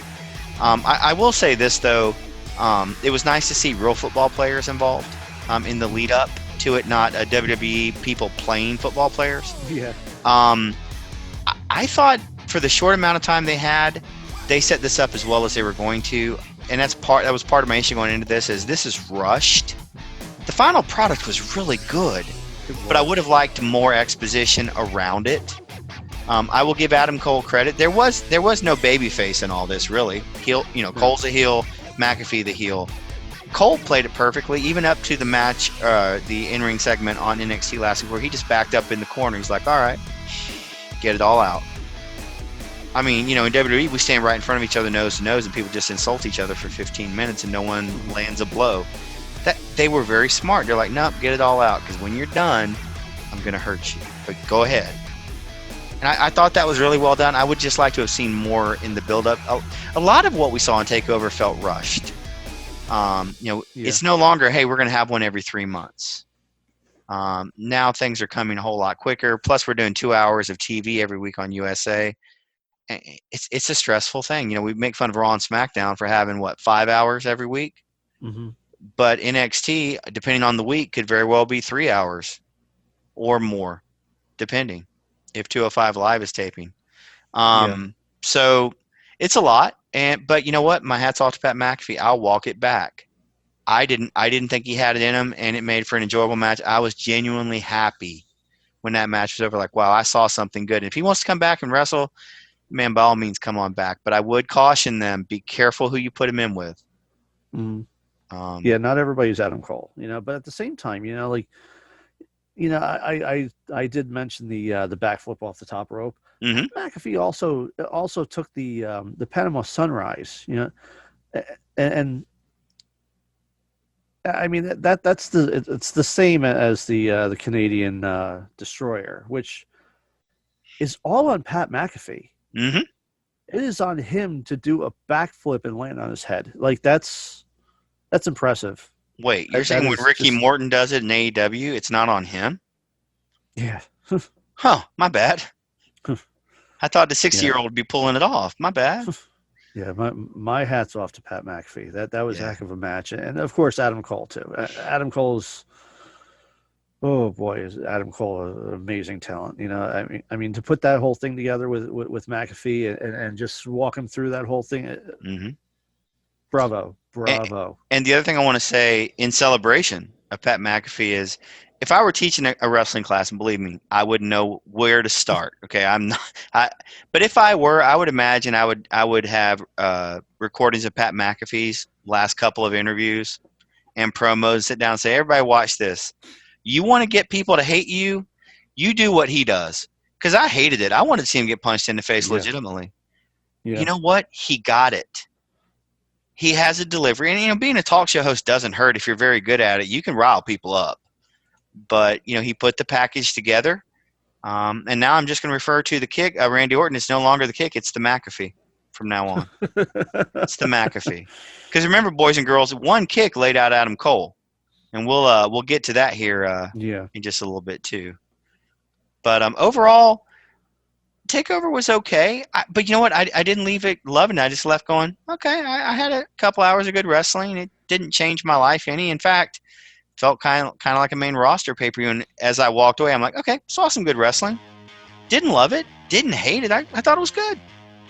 Speaker 2: I will say this though. It was nice to see real football players involved in the lead up to it, not WWE people playing football players.
Speaker 1: Yeah.
Speaker 2: I thought for the short amount of time they had, they set this up as well as they were going to, and that was part of my issue going into this. This is rushed. The final product was really good, but I would have liked more exposition around it. I will give Adam Cole credit. There was no babyface in all this, really. Cole's a heel. McAfee the heel. Cole played it perfectly, even up to the match, the in-ring segment on NXT last week, where he just backed up in the corner. He's like, all right, get it all out. I mean, in WWE, we stand right in front of each other nose to nose, and people just insult each other for 15 minutes, and no one lands a blow. They were very smart. They're like, nope, get it all out, because when you're done, I'm going to hurt you. But go ahead. And I thought that was really well done. I would just like to have seen more in the build-up. A lot of what we saw on TakeOver felt rushed. It's no longer, hey, we're going to have one every 3 months. Now things are coming a whole lot quicker. Plus, we're doing 2 hours of TV every week on USA. It's a stressful thing. We make fun of Raw and SmackDown for having, 5 hours every week?
Speaker 1: Mm-hmm.
Speaker 2: But NXT, depending on the week, could very well be 3 hours or more, depending. If 205 Live is taping. So it's a lot. But you know what? My hat's off to Pat McAfee. I'll walk it back. I didn't think he had it in him, and it made for an enjoyable match. I was genuinely happy when that match was over, like, wow, I saw something good. And if he wants to come back and wrestle, man, by all means, come on back. But I would caution them, be careful who you put him in with.
Speaker 1: Mm. Yeah, not everybody's Adam Cole, but at the same time, like, I did mention the backflip off the top rope.
Speaker 2: Mm-hmm.
Speaker 1: McAfee also took the Panama Sunrise, and I mean it's the same as the Canadian Destroyer, which is all on Pat McAfee.
Speaker 2: Mm-hmm.
Speaker 1: It is on him to do a backflip and land on his head. Like that's impressive.
Speaker 2: Wait, you're saying when Ricky Morton does it in AEW, it's not on him?
Speaker 1: Yeah.
Speaker 2: Huh, my bad. I thought the 60-year-old would be pulling it off. My bad.
Speaker 1: Yeah, my hat's off to Pat McAfee. That was a heck of a match. And of course Adam Cole too. Adam Cole's is Adam Cole an amazing talent. I mean to put that whole thing together with McAfee and just walk him through that whole thing.
Speaker 2: Mm-hmm.
Speaker 1: Bravo.
Speaker 2: And the other thing I want to say in celebration of Pat McAfee is, if I were teaching a wrestling class, and believe me, I wouldn't know where to start. Okay, but if I were, I would imagine I would have recordings of Pat McAfee's last couple of interviews and promos. Sit down and say, everybody, watch this. You want to get people to hate you? You do what he does. Because I hated it. I wanted to see him get punched in the face legitimately. Yeah. You know what? He got it. He has a delivery. And, being a talk show host doesn't hurt if you're very good at it. You can rile people up. But, he put the package together. And now I'm just going to refer to the kick. Randy Orton, it's no longer the kick. It's the McAfee from now on. It's the McAfee. Because remember, boys and girls, one kick laid out Adam Cole. And we'll get to that here in just a little bit too. But overall, TakeOver was okay. But you know what? I didn't leave it loving it. I just left going, okay, I had a couple hours of good wrestling. It didn't change my life any. In fact, felt kind of like a main roster pay-per-view. And as I walked away, I'm like, okay, saw some good wrestling. Didn't love it. Didn't hate it. I thought it was good.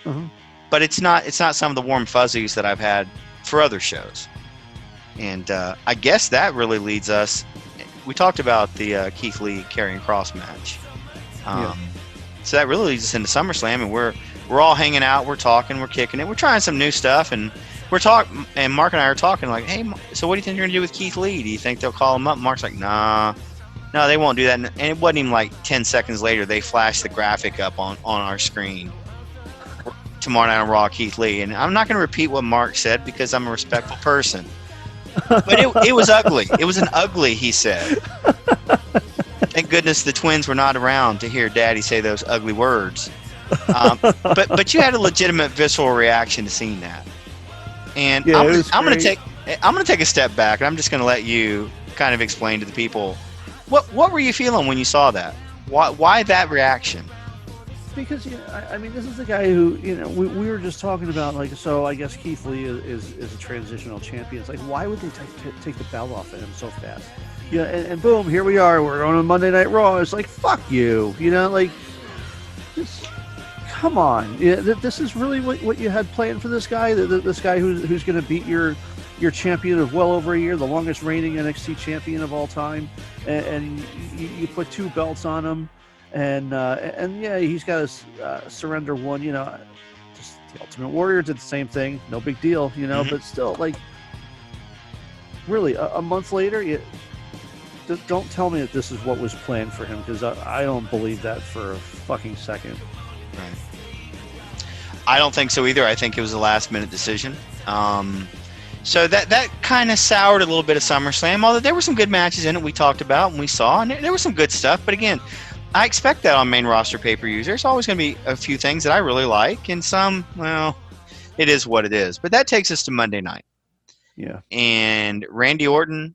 Speaker 2: Mm-hmm. But it's not some of the warm fuzzies that I've had for other shows. And I guess that really leads us. We talked about the Keith Lee Karrion Kross match. So that really leads us into SummerSlam, and we're all hanging out, we're talking, we're kicking it, we're trying some new stuff, and and Mark and I are talking like, hey, so what do you think you're gonna do with Keith Lee? Do you think they'll call him up? Mark's like, no, they won't do that. And it wasn't even like 10 seconds later they flashed the graphic up on our screen. Tomorrow night on Raw, Keith Lee, and I'm not gonna repeat what Mark said because I'm a respectful person. But it was ugly. It was an ugly, he said. Thank goodness the twins were not around to hear Daddy say those ugly words. But you had a legitimate visceral reaction to seeing that. And I'm going to take a step back, and I'm just going to let you kind of explain to the people what were you feeling when you saw that? Why that reaction?
Speaker 1: Because I mean, this is the guy who we were just talking about, like, so I guess Keith Lee is a transitional champion. It's like, why would they take the belt off of him so fast? And boom, here we are. We're on a Monday Night Raw. It's like, fuck you, like, just, come on. This is really what you had planned for this guy. This guy who's going to beat your champion of well over a year, the longest reigning NXT champion of all time, and you put two belts on him. And yeah, he's got to surrender one. Just the Ultimate Warrior did the same thing. No big deal, mm-hmm. But still, like, really, a month later, don't tell me that this is what was planned for him, because I don't believe that for a fucking second.
Speaker 2: Right. I don't think so either. I think it was a last-minute decision. So that kind of soured a little bit of SummerSlam, although there were some good matches in it we talked about and we saw, and there was some good stuff. But again, I expect that on main roster pay-per-views. There's always going to be a few things that I really like, and some, well, it is what it is. But that takes us to Monday night.
Speaker 1: Yeah.
Speaker 2: And Randy Orton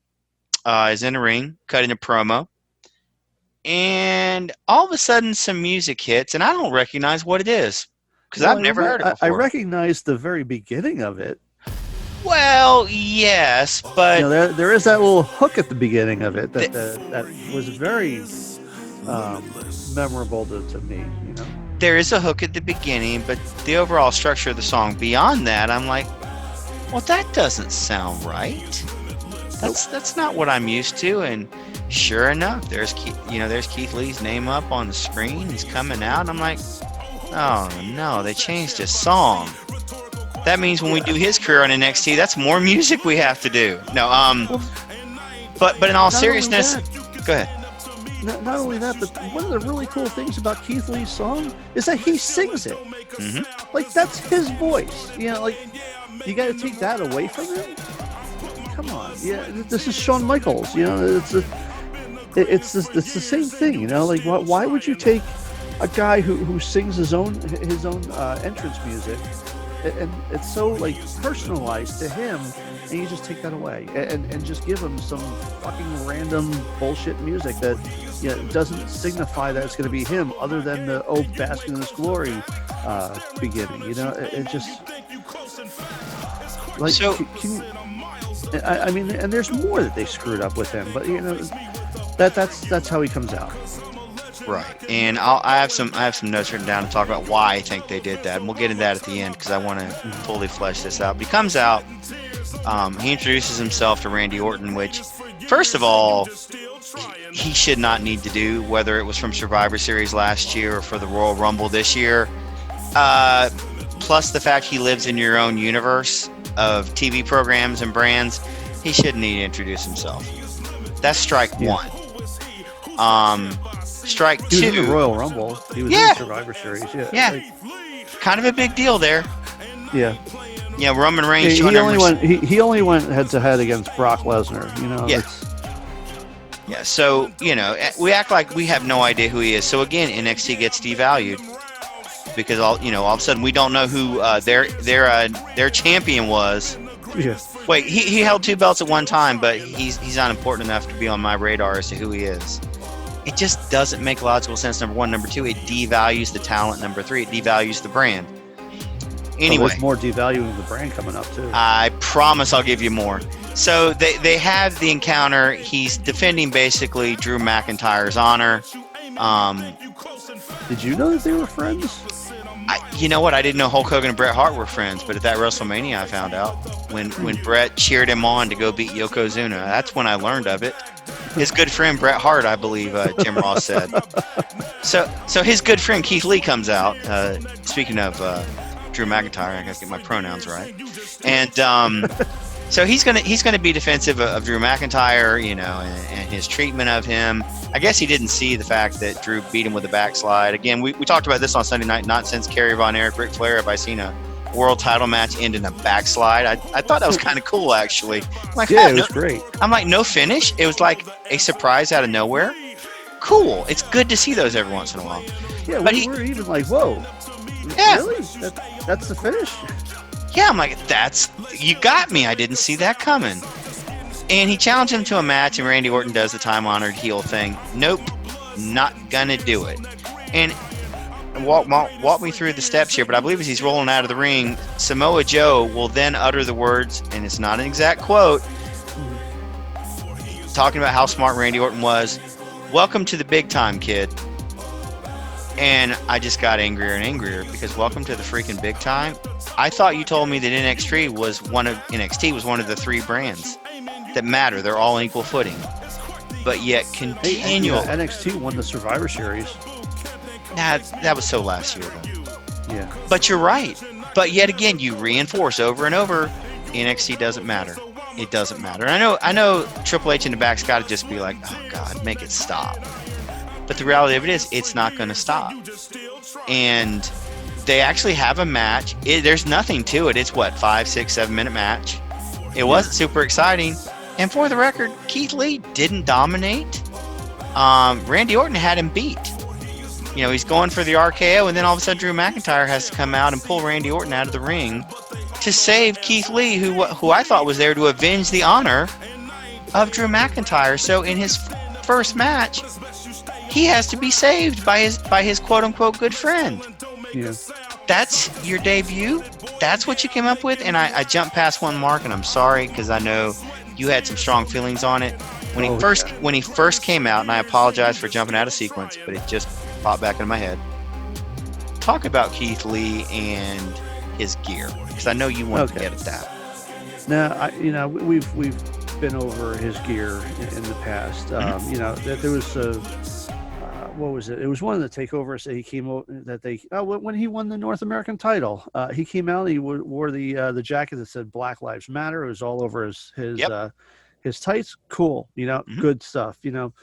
Speaker 2: is in the ring, cutting a promo. And all of a sudden, some music hits, and I don't recognize what it is, because I've never heard it before.
Speaker 1: I recognize the very beginning of it.
Speaker 2: Well, yes, but
Speaker 1: there is that little hook at the beginning of it that was very memorable to me.
Speaker 2: There is a hook at the beginning, but the overall structure of the song beyond that, I'm like, well, that doesn't sound right. That's not what I'm used to. And sure enough, there's Keith Lee's name up on the screen. He's coming out, and I'm like, oh no, they changed his song. That means when we do his career on NXT, that's more music we have to do. No, but in all seriousness, go ahead.
Speaker 1: Not only that, but one of the really cool things about Keith Lee's song is that he sings it.
Speaker 2: Mm-hmm.
Speaker 1: Like, that's his voice. You know, like, you got to take that away from him? Come on. Yeah, this is Shawn Michaels. You know, it's the same thing. You know, like, why would you take a guy who sings his own entrance music, and it's so like personalized to him, and you just take that away and just give him some fucking random bullshit music that doesn't signify that it's going to be him, other than the "Oh, bask in His Glory" beginning. You know, it just like
Speaker 2: so.
Speaker 1: I mean, and there's more that they screwed up with him, but you know, that's how he comes out.
Speaker 2: Right, and I have some notes written down to talk about why I think they did that, and we'll get into that at the end because I want to fully flesh this out. But he comes out, he introduces himself to Randy Orton, which, first of all, he should not need to do, whether it was from Survivor Series last year or for the Royal Rumble this year. Plus the fact he lives in your own universe of TV programs and brands, he shouldn't need to introduce himself. That's strike one. Strike two.
Speaker 1: He was in the Royal Rumble. He was in the Survivor Series.
Speaker 2: Yeah.
Speaker 1: Like,
Speaker 2: kind of a big deal there.
Speaker 1: Yeah.
Speaker 2: Yeah, Roman Reigns.
Speaker 1: He only went head to head against Brock Lesnar. You know.
Speaker 2: Yeah. Yeah. So we act like we have no idea who he is. So again, NXT gets devalued because all of a sudden we don't know who their champion was.
Speaker 1: Yeah.
Speaker 2: Wait, he held 2 belts at one time, but he's not important enough to be on my radar as to who he is. It just doesn't make logical sense, number one. Number two, it devalues the talent. Number three, it devalues the brand. Anyway.
Speaker 1: There's more devaluing the brand coming up, too.
Speaker 2: I promise I'll give you more. So they have the encounter. He's defending, basically, Drew McIntyre's honor.
Speaker 1: Did you know that they were friends?
Speaker 2: You know what? I didn't know Hulk Hogan and Bret Hart were friends, but at that WrestleMania I found out when Bret cheered him on to go beat Yokozuna. That's when I learned of it. His good friend Bret Hart, I believe Jim Ross said. So his good friend Keith Lee comes out. Speaking of Drew McIntyre, I gotta get my pronouns right. And so he's gonna be defensive of Drew McIntyre, and his treatment of him. I guess he didn't see the fact that Drew beat him with a backslide. Again, we talked about this on Sunday night. Not since Kerry Von Erich, Ric Flair have I seen a world title match end in a backslide. I thought that was kind of cool, actually.
Speaker 1: It was great.
Speaker 2: I'm like, no finish? It was like a surprise out of nowhere. Cool. It's good to see those every once in a while.
Speaker 1: Yeah, but we were even like, whoa.
Speaker 2: Yeah.
Speaker 1: Really? That's the finish?
Speaker 2: Yeah, I'm like, you got me. I didn't see that coming. And he challenged him to a match, and Randy Orton does the time-honored heel thing. Nope, not gonna do it. And walk me through the steps here, but I believe as he's rolling out of the ring, Samoa Joe will then utter the words, and it's not an exact quote, talking about how smart Randy Orton was. "Welcome to the big time, kid." And I just got angrier and angrier because welcome to the freaking big time. I thought you told me that NXT was one of the 3 brands that matter. They're all on equal footing. But yet continual.
Speaker 1: NXT won the Survivor Series.
Speaker 2: Nah, that was so last year though.
Speaker 1: Yeah.
Speaker 2: But you're right. But yet again, you reinforce over and over, NXT doesn't matter. It doesn't matter. And I know Triple H in the back's got to just be like, oh God, make it stop. But the reality of it is, it's not going to stop. And they actually have a match. There's nothing to it. It's 5, 6, 7 minute match. It wasn't super exciting. And for the record, Keith Lee didn't dominate. Randy Orton had him beat. He's going for the RKO, and then all of a sudden Drew McIntyre has to come out and pull Randy Orton out of the ring to save Keith Lee, who I thought was there to avenge the honor of Drew McIntyre. So in his first match, he has to be saved by his quote-unquote good friend.
Speaker 1: Yeah.
Speaker 2: That's your debut? That's what you came up with? And I jumped past one mark, and I'm sorry because I know you had some strong feelings on it. When he first came out, and I apologize for jumping out of sequence, but it just popped back into my head. Talk about Keith Lee and his gear, because I know you want to get at that.
Speaker 1: Now, we've been over his gear in the past.
Speaker 2: Mm-hmm.
Speaker 1: You know, there was a what was it? It was one of the takeovers that he came out that they when he won the North American title. He came out. He wore the jacket that said Black Lives Matter. It was all over
Speaker 2: Yep.
Speaker 1: his tights. Cool. You know,
Speaker 2: Mm-hmm.
Speaker 1: good stuff. You know,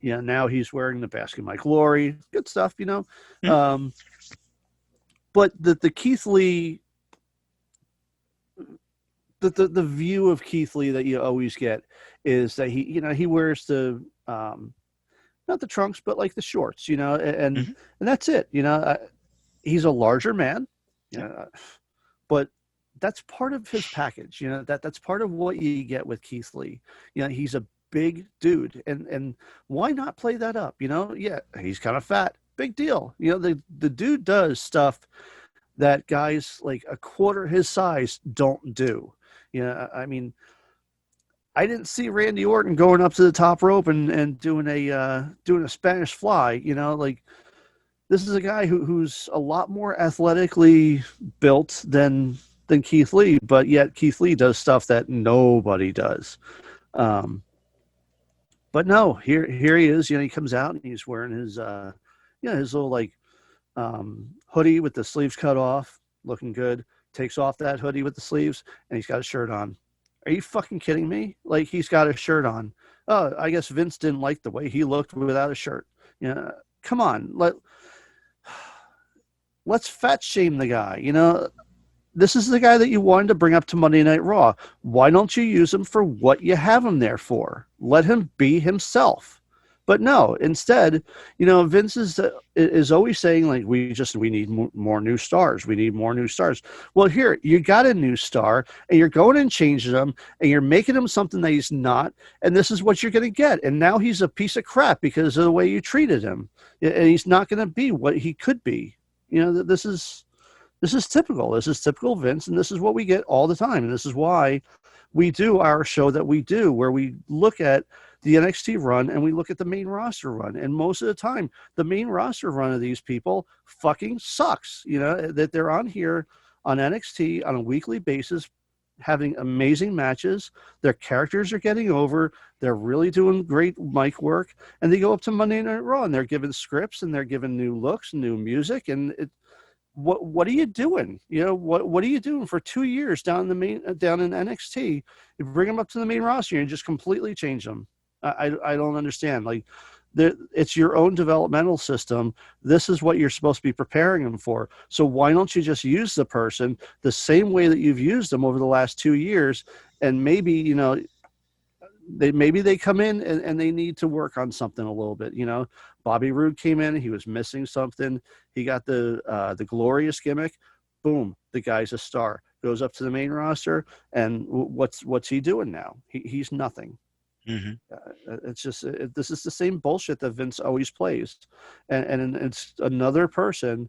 Speaker 1: yeah. Now he's wearing the Basket My Glory. Good stuff. You know,
Speaker 2: Mm-hmm.
Speaker 1: but the Keith Lee. The view of Keith Lee that you always get is that he wears the not the trunks but like the shorts,
Speaker 2: Mm-hmm.
Speaker 1: and that's it. He's a larger man, you
Speaker 2: Yep.
Speaker 1: know, but that's part of his package. That's part of what you get with Keith Lee. He's a big dude, and why not play that up? Yeah, he's kind of fat, big deal. The dude does stuff that guys like a quarter his size don't do. I mean, I didn't see Randy Orton going up to the top rope and doing a Spanish fly. Like this is a guy who's a lot more athletically built than Keith Lee, but yet Keith Lee does stuff that nobody does. Um, but no, here he is. He comes out and he's wearing his little like hoodie with the sleeves cut off, looking good. Takes off that hoodie with the sleeves, and he's got a shirt on. Are you fucking kidding me? Like he's got a shirt on. Oh, I guess Vince didn't like the way he looked without a shirt. Come on, let's fat shame the guy. This is the guy that you wanted to bring up to Monday Night Raw. Why don't you use him for what you have him there for? Let him be himself. But no, instead, Vince is always saying like we need more new stars. We need more new stars. Well, here you got a new star, and you're going and changing him, and you're making him something that he's not, and this is what you're going to get. And now he's a piece of crap because of the way you treated him, and he's not going to be what he could be. This is typical. This is typical Vince, and this is what we get all the time. And this is why we do our show that we do, where we look at the NXT run and we look at the main roster run. And most of the time, the main roster run of these people fucking sucks. That they're on here on NXT on a weekly basis, having amazing matches. Their characters are getting over. They're really doing great mic work. And they go up to Monday Night Raw and they're given scripts and they're given new looks, new music, and what are you doing? What are you doing for 2 years down in NXT? You bring them up to the main roster and just completely change them. I don't understand. Like, it's your own developmental system. This is what you're supposed to be preparing them for. So why don't you just use the person the same way that you've used them over the last 2 years? And maybe they come in and they need to work on something a little bit. Bobby Roode came in, he was missing something. He got the glorious gimmick. Boom, the guy's a star. Goes up to the main roster, and what's he doing now? He's nothing.
Speaker 2: Mm-hmm.
Speaker 1: It's just this is the same bullshit that Vince always plays, and it's another person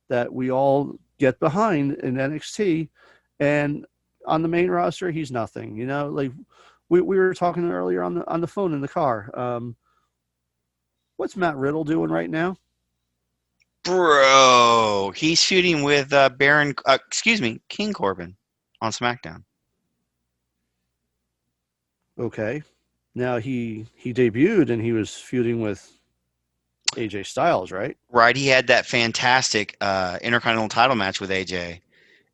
Speaker 1: that we all get behind in NXT, and on the main roster he's nothing. Like we were talking earlier on the phone in the car. What's Matt Riddle doing right now?
Speaker 2: Bro, he's feuding with King Corbin on SmackDown.
Speaker 1: Okay. Now he debuted and he was feuding with AJ Styles, right?
Speaker 2: Right, he had that fantastic Intercontinental title match with AJ,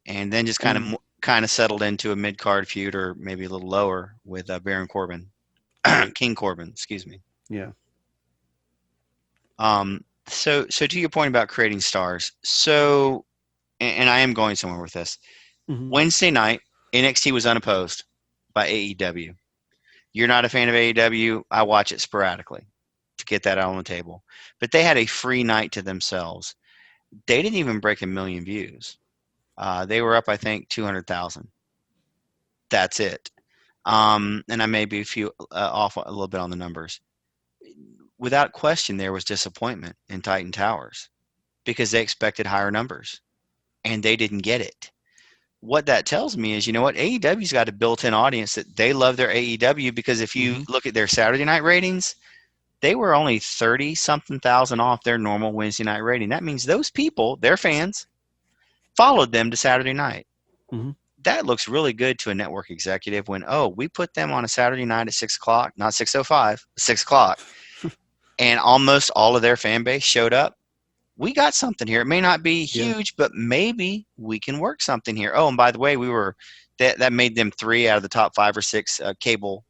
Speaker 2: and then just kind of settled into a mid-card feud, or maybe a little lower, with Baron Corbin,
Speaker 1: Right.
Speaker 2: King Corbin, excuse me.
Speaker 1: Yeah.
Speaker 2: So to your point about creating stars, so, and I am going somewhere with this.
Speaker 1: Mm-hmm.
Speaker 2: Wednesday night, NXT was unopposed by AEW. You're not a fan of AEW. I watch it sporadically to get that out on the table. But they had a free night to themselves. They didn't even break 1 million views. They were up, I think, 200,000. That's it. And I may be off a little bit on the numbers. Without question, there was disappointment in Titan Towers because they expected higher numbers, and they didn't get it. What that tells me is, AEW's got a built-in audience that they love their AEW, because if you look at their Saturday night ratings, they were only 30-something thousand off their normal Wednesday night rating. That means those people, their fans, followed them to Saturday night.
Speaker 1: Mm-hmm.
Speaker 2: that looks really good to a network executive when, oh, we put them on a Saturday night at 6 o'clock, not 6:05, 6 o'clock, and almost all of their fan base showed up. We got something here. It may not be
Speaker 1: Yeah.
Speaker 2: huge, but maybe we can work something here. Oh, and by the way, that made them 3 out of the top 5 or 6 cable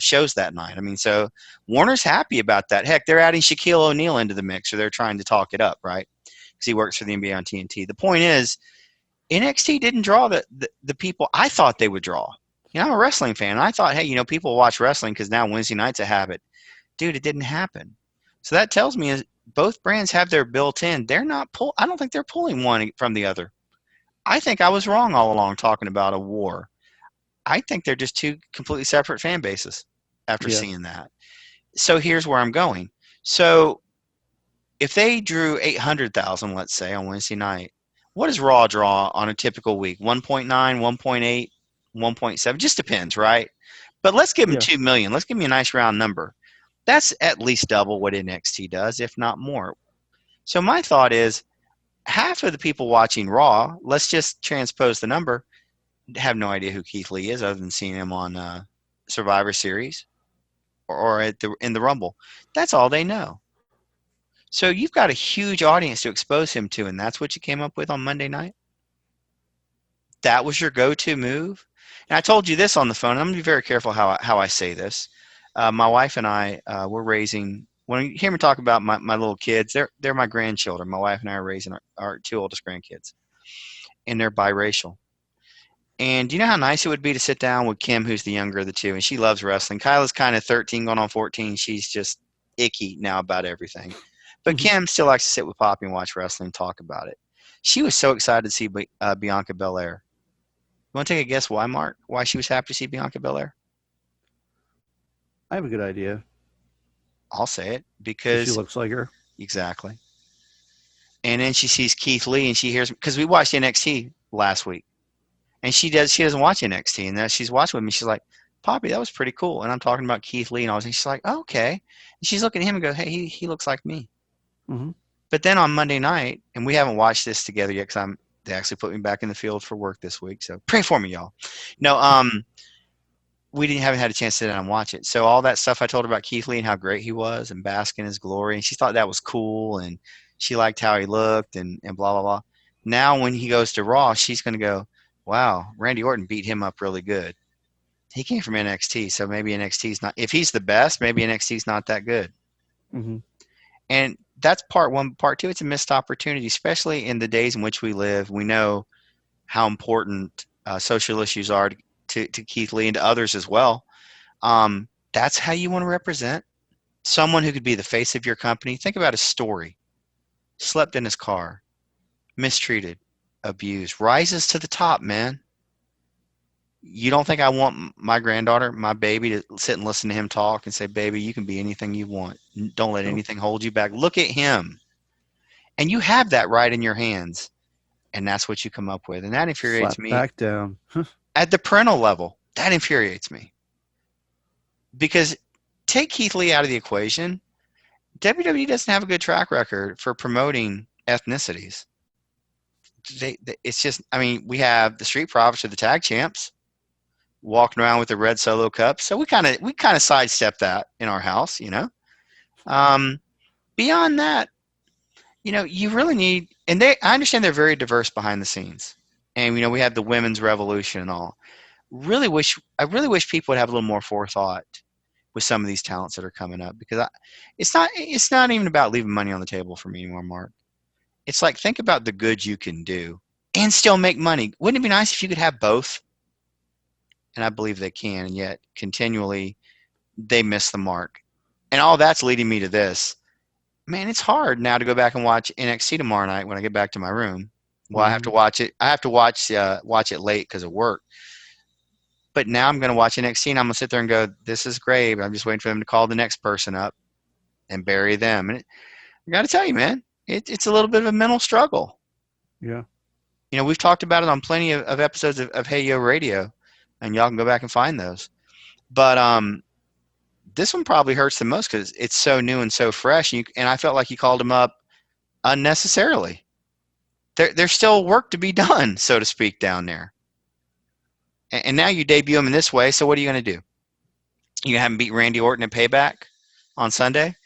Speaker 2: shows that night. I mean, so Warner's happy about that. Heck, they're adding Shaquille O'Neal into the mix, or they're trying to talk it up, right? Because he works for the NBA on TNT. The point is, NXT didn't draw the people I thought they would draw. You know, I'm a wrestling fan. And I thought, hey, people watch wrestling because now Wednesday night's a habit. Dude, it didn't happen. So that tells me is both brands have their built in. They're not I don't think they're pulling one from the other. I think I was wrong all along talking about a war. I think they're just two completely separate fan bases after
Speaker 1: Yeah.
Speaker 2: seeing that. So here's where I'm going. So if they drew 800,000, let's say, on Wednesday night, what does Raw draw on a typical week? 1.9, 1.8, 1.7, just depends, right? But let's give them
Speaker 1: Yeah.
Speaker 2: 2 million. Let's give me a nice round number. That's at least double what NXT does, if not more. So my thought is half of the people watching Raw, let's just transpose the number, have no idea who Keith Lee is other than seeing him on Survivor Series or in the Rumble. That's all they know. So you've got a huge audience to expose him to, and that's what you came up with on Monday night? That was your go-to move? And I told you this on the phone, and I'm going to be very careful how I say this. My wife and I were raising, when you hear me talk about my little kids, they're my grandchildren. My wife and I are raising our 2 oldest grandkids, and they're biracial. And do you know how nice it would be to sit down with Kim, who's the younger of the 2, and she loves wrestling. Kyla's kind of 13 going on 14. She's just icky now about everything. But
Speaker 1: Hmm.
Speaker 2: Kim still likes to sit with Poppy and watch wrestling and talk about it. She was so excited to see Bianca Belair. You want to take a guess why, Mark? Why she was happy to see Bianca Belair?
Speaker 1: I have a good idea.
Speaker 2: I'll say it
Speaker 1: Because she
Speaker 2: because
Speaker 1: looks like her.
Speaker 2: exactly. And then she sees Keith Lee and she hears because we watched NXT last week, and she doesn't watch NXT, and then she's watching with me. She's like, "Poppy, that was pretty cool." And I'm talking about Keith Lee and all this, and she's like, oh, "Okay." And she's looking at him and goes, "Hey, he looks like me."
Speaker 1: Hmm.
Speaker 2: But then on Monday night, and we haven't watched this together yet because they actually put me back in the field for work this week. So pray for me, y'all. No, we haven't had a chance to sit down and watch it. So all that stuff I told her about Keith Lee and how great he was and bask in his glory, and she thought that was cool, and she liked how he looked and blah blah blah. Now when he goes to Raw, she's going to go, "Wow, Randy Orton beat him up really good. He came from NXT, so maybe NXT's not. If he's the best, maybe NXT's not that good."
Speaker 1: Hmm.
Speaker 2: And that's part one. Part two, it's a missed opportunity, especially in the days in which we live. We know how important social issues are to Keith Lee and to others as well. That's how you want to represent someone who could be the face of your company. Think about his story. Slept in his car, mistreated, abused, rises to the top, man. You don't think I want my granddaughter, my baby, to sit and listen to him talk and say, "Baby, you can be anything you want. Don't let
Speaker 1: No.
Speaker 2: anything hold you back." Look at him. And you have that right in your hands. And that's what you come up with. And that infuriates
Speaker 1: Slap
Speaker 2: me
Speaker 1: back down.
Speaker 2: at the parental level. That infuriates me. Because take Keith Lee out of the equation, WWE doesn't have a good track record for promoting ethnicities. It's just, I mean, we have the Street Profits or the tag champs walking around with the red solo cup, so we kind of sidestep that in our house, you know. Um, Beyond that, you really need, and I understand they're very diverse behind the scenes, and we have the women's revolution and all. I really wish people would have a little more forethought with some of these talents that are coming up because it's not even about leaving money on the table for me anymore, Mark. It's like think about the good you can do and still make money. Wouldn't it be nice if you could have both? And I believe they can, and yet continually they miss the mark. And all that's leading me to this. Man, it's hard now to go back and watch NXT tomorrow night when I get back to my room. Well, I have to
Speaker 1: Hmm.
Speaker 2: watch it. I have to watch it late because of work. But now I'm going to watch NXT and I'm going to sit there and go, "This is great." I'm just waiting for them to call the next person up and bury them. And I got to tell you, man, it's a little bit of a mental struggle.
Speaker 1: Yeah.
Speaker 2: We've talked about it on plenty of episodes of Hey Yo Radio, and y'all can go back and find those. But this one probably hurts the most because it's so new and so fresh. And I felt like you called him up unnecessarily. There's still work to be done, so to speak, down there. And now you debut him in this way. So what are you going to do? You gonna have him beat Randy Orton in Payback on Sunday?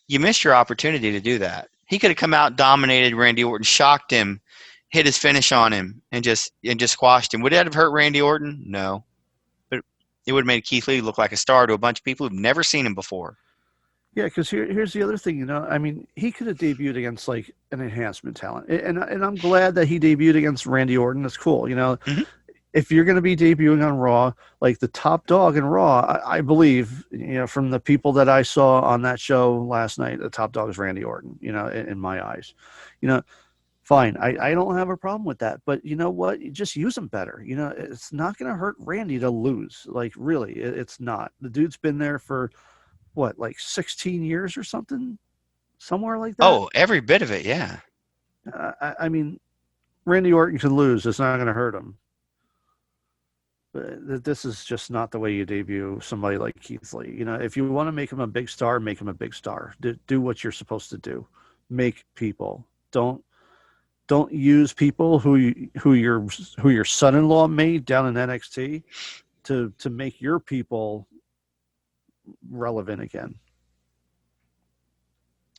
Speaker 2: You missed your opportunity to do that. He could have come out, dominated Randy Orton, shocked him, hit his finish on him, and just squashed him. Would that have hurt Randy Orton? No, but it would have made Keith Lee look like a star to a bunch of people who've never seen him before.
Speaker 1: Yeah, because here's the other thing, I mean, he could have debuted against like an enhancement talent, and I'm glad that he debuted against Randy Orton. That's cool,
Speaker 2: Mm-hmm.
Speaker 1: If you're going to be debuting on Raw, like the top dog in Raw, I believe, from the people that I saw on that show last night, the top dog is Randy Orton, in my eyes. Fine. I don't have a problem with that. But you know what? You just use him better. It's not going to hurt Randy to lose. Like, really, it's not. The dude's been there for, what, like 16 years or something? Somewhere like that?
Speaker 2: Oh, every bit of it, yeah.
Speaker 1: I mean, Randy Orton can lose. It's not going to hurt him. This is just not the way you debut somebody like Keith Lee. If you want to make him a big star, make him a big star. Do what you're supposed to do. Make people. Don't use people who your son-in-law made down in NXT to make your people relevant again.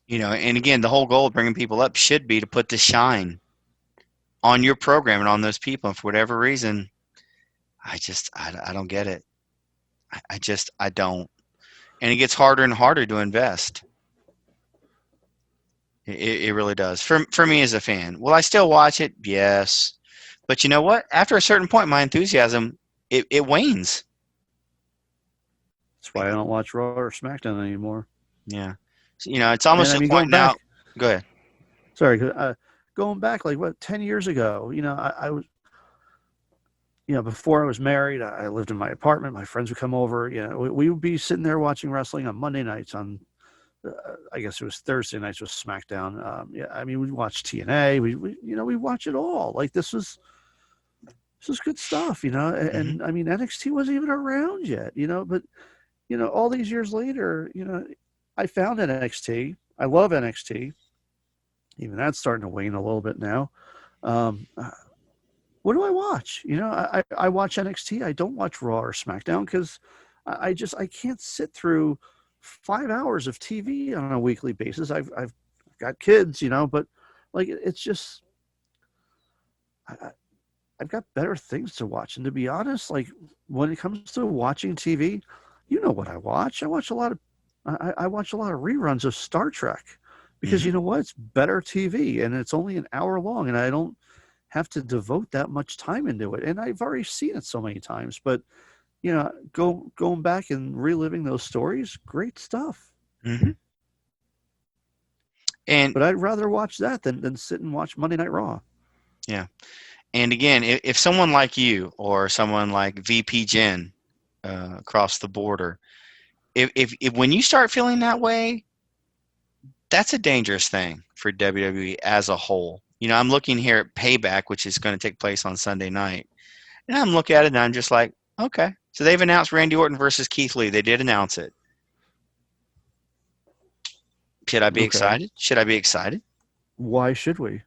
Speaker 2: And again, the whole goal of bringing people up should be to put the shine on your program and on those people. And for whatever reason, I don't get it. I don't. And it gets harder and harder to invest. It really does. For me as a fan. Will I still watch it? Yes. But you know what? After a certain point, my enthusiasm, it wanes.
Speaker 1: That's why I don't watch Raw or SmackDown anymore.
Speaker 2: Yeah. So, it's almost to the point now. Go ahead.
Speaker 1: Sorry. Going back, like, 10 years ago, I was, before I was married, I lived in my apartment. My friends would come over. We would be sitting there watching wrestling on Monday nights. On, I guess it was Thursday nights was SmackDown. I mean, we'd watch TNA. We watch it all. Like, this was good stuff. And
Speaker 2: Mm-hmm.
Speaker 1: I mean, NXT wasn't even around yet. But all these years later, I found NXT. I love NXT. Even that's starting to wane a little bit now. What do I watch? I watch NXT. I don't watch Raw or SmackDown because I can't sit through 5 hours of TV on a weekly basis. I've got kids, but like it's just I've got better things to watch. And to be honest, like when it comes to watching TV, what I watch. I watch a lot of reruns of Star Trek because
Speaker 2: Mm-hmm.
Speaker 1: you know what? It's better TV and it's only an hour long, and I don't have to devote that much time into it. And I've already seen it so many times, but going back and reliving those stories, great stuff.
Speaker 2: Mm-hmm.
Speaker 1: But I'd rather watch that than sit and watch Monday Night Raw.
Speaker 2: Yeah. And again, if someone like you or someone like VP Jen across the border, if when you start feeling that way, that's a dangerous thing for WWE as a whole. I'm looking here at Payback, which is going to take place on Sunday night. And I'm looking at it and I'm just like, okay. So they've announced Randy Orton versus Keith Lee. They did announce it. Should I be excited? Should I be excited?
Speaker 1: Why should we?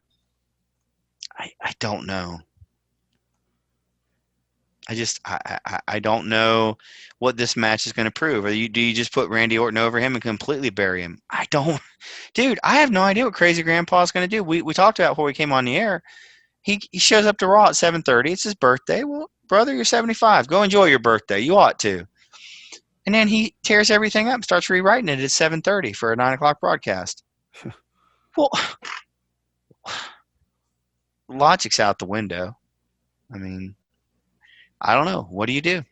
Speaker 2: I don't know. I don't know what this match is going to prove. Do you just put Randy Orton over him and completely bury him? I don't. Dude, I have no idea what Crazy Grandpa is going to do. We talked about before we came on the air. He shows up to Raw at 7:30. It's his birthday. Well, brother, you're 75. Go enjoy your birthday. You ought to. And then he tears everything up and starts rewriting it at 7:30 for a 9 o'clock broadcast. Well, logic's out the window. I mean, I don't know. What do you do?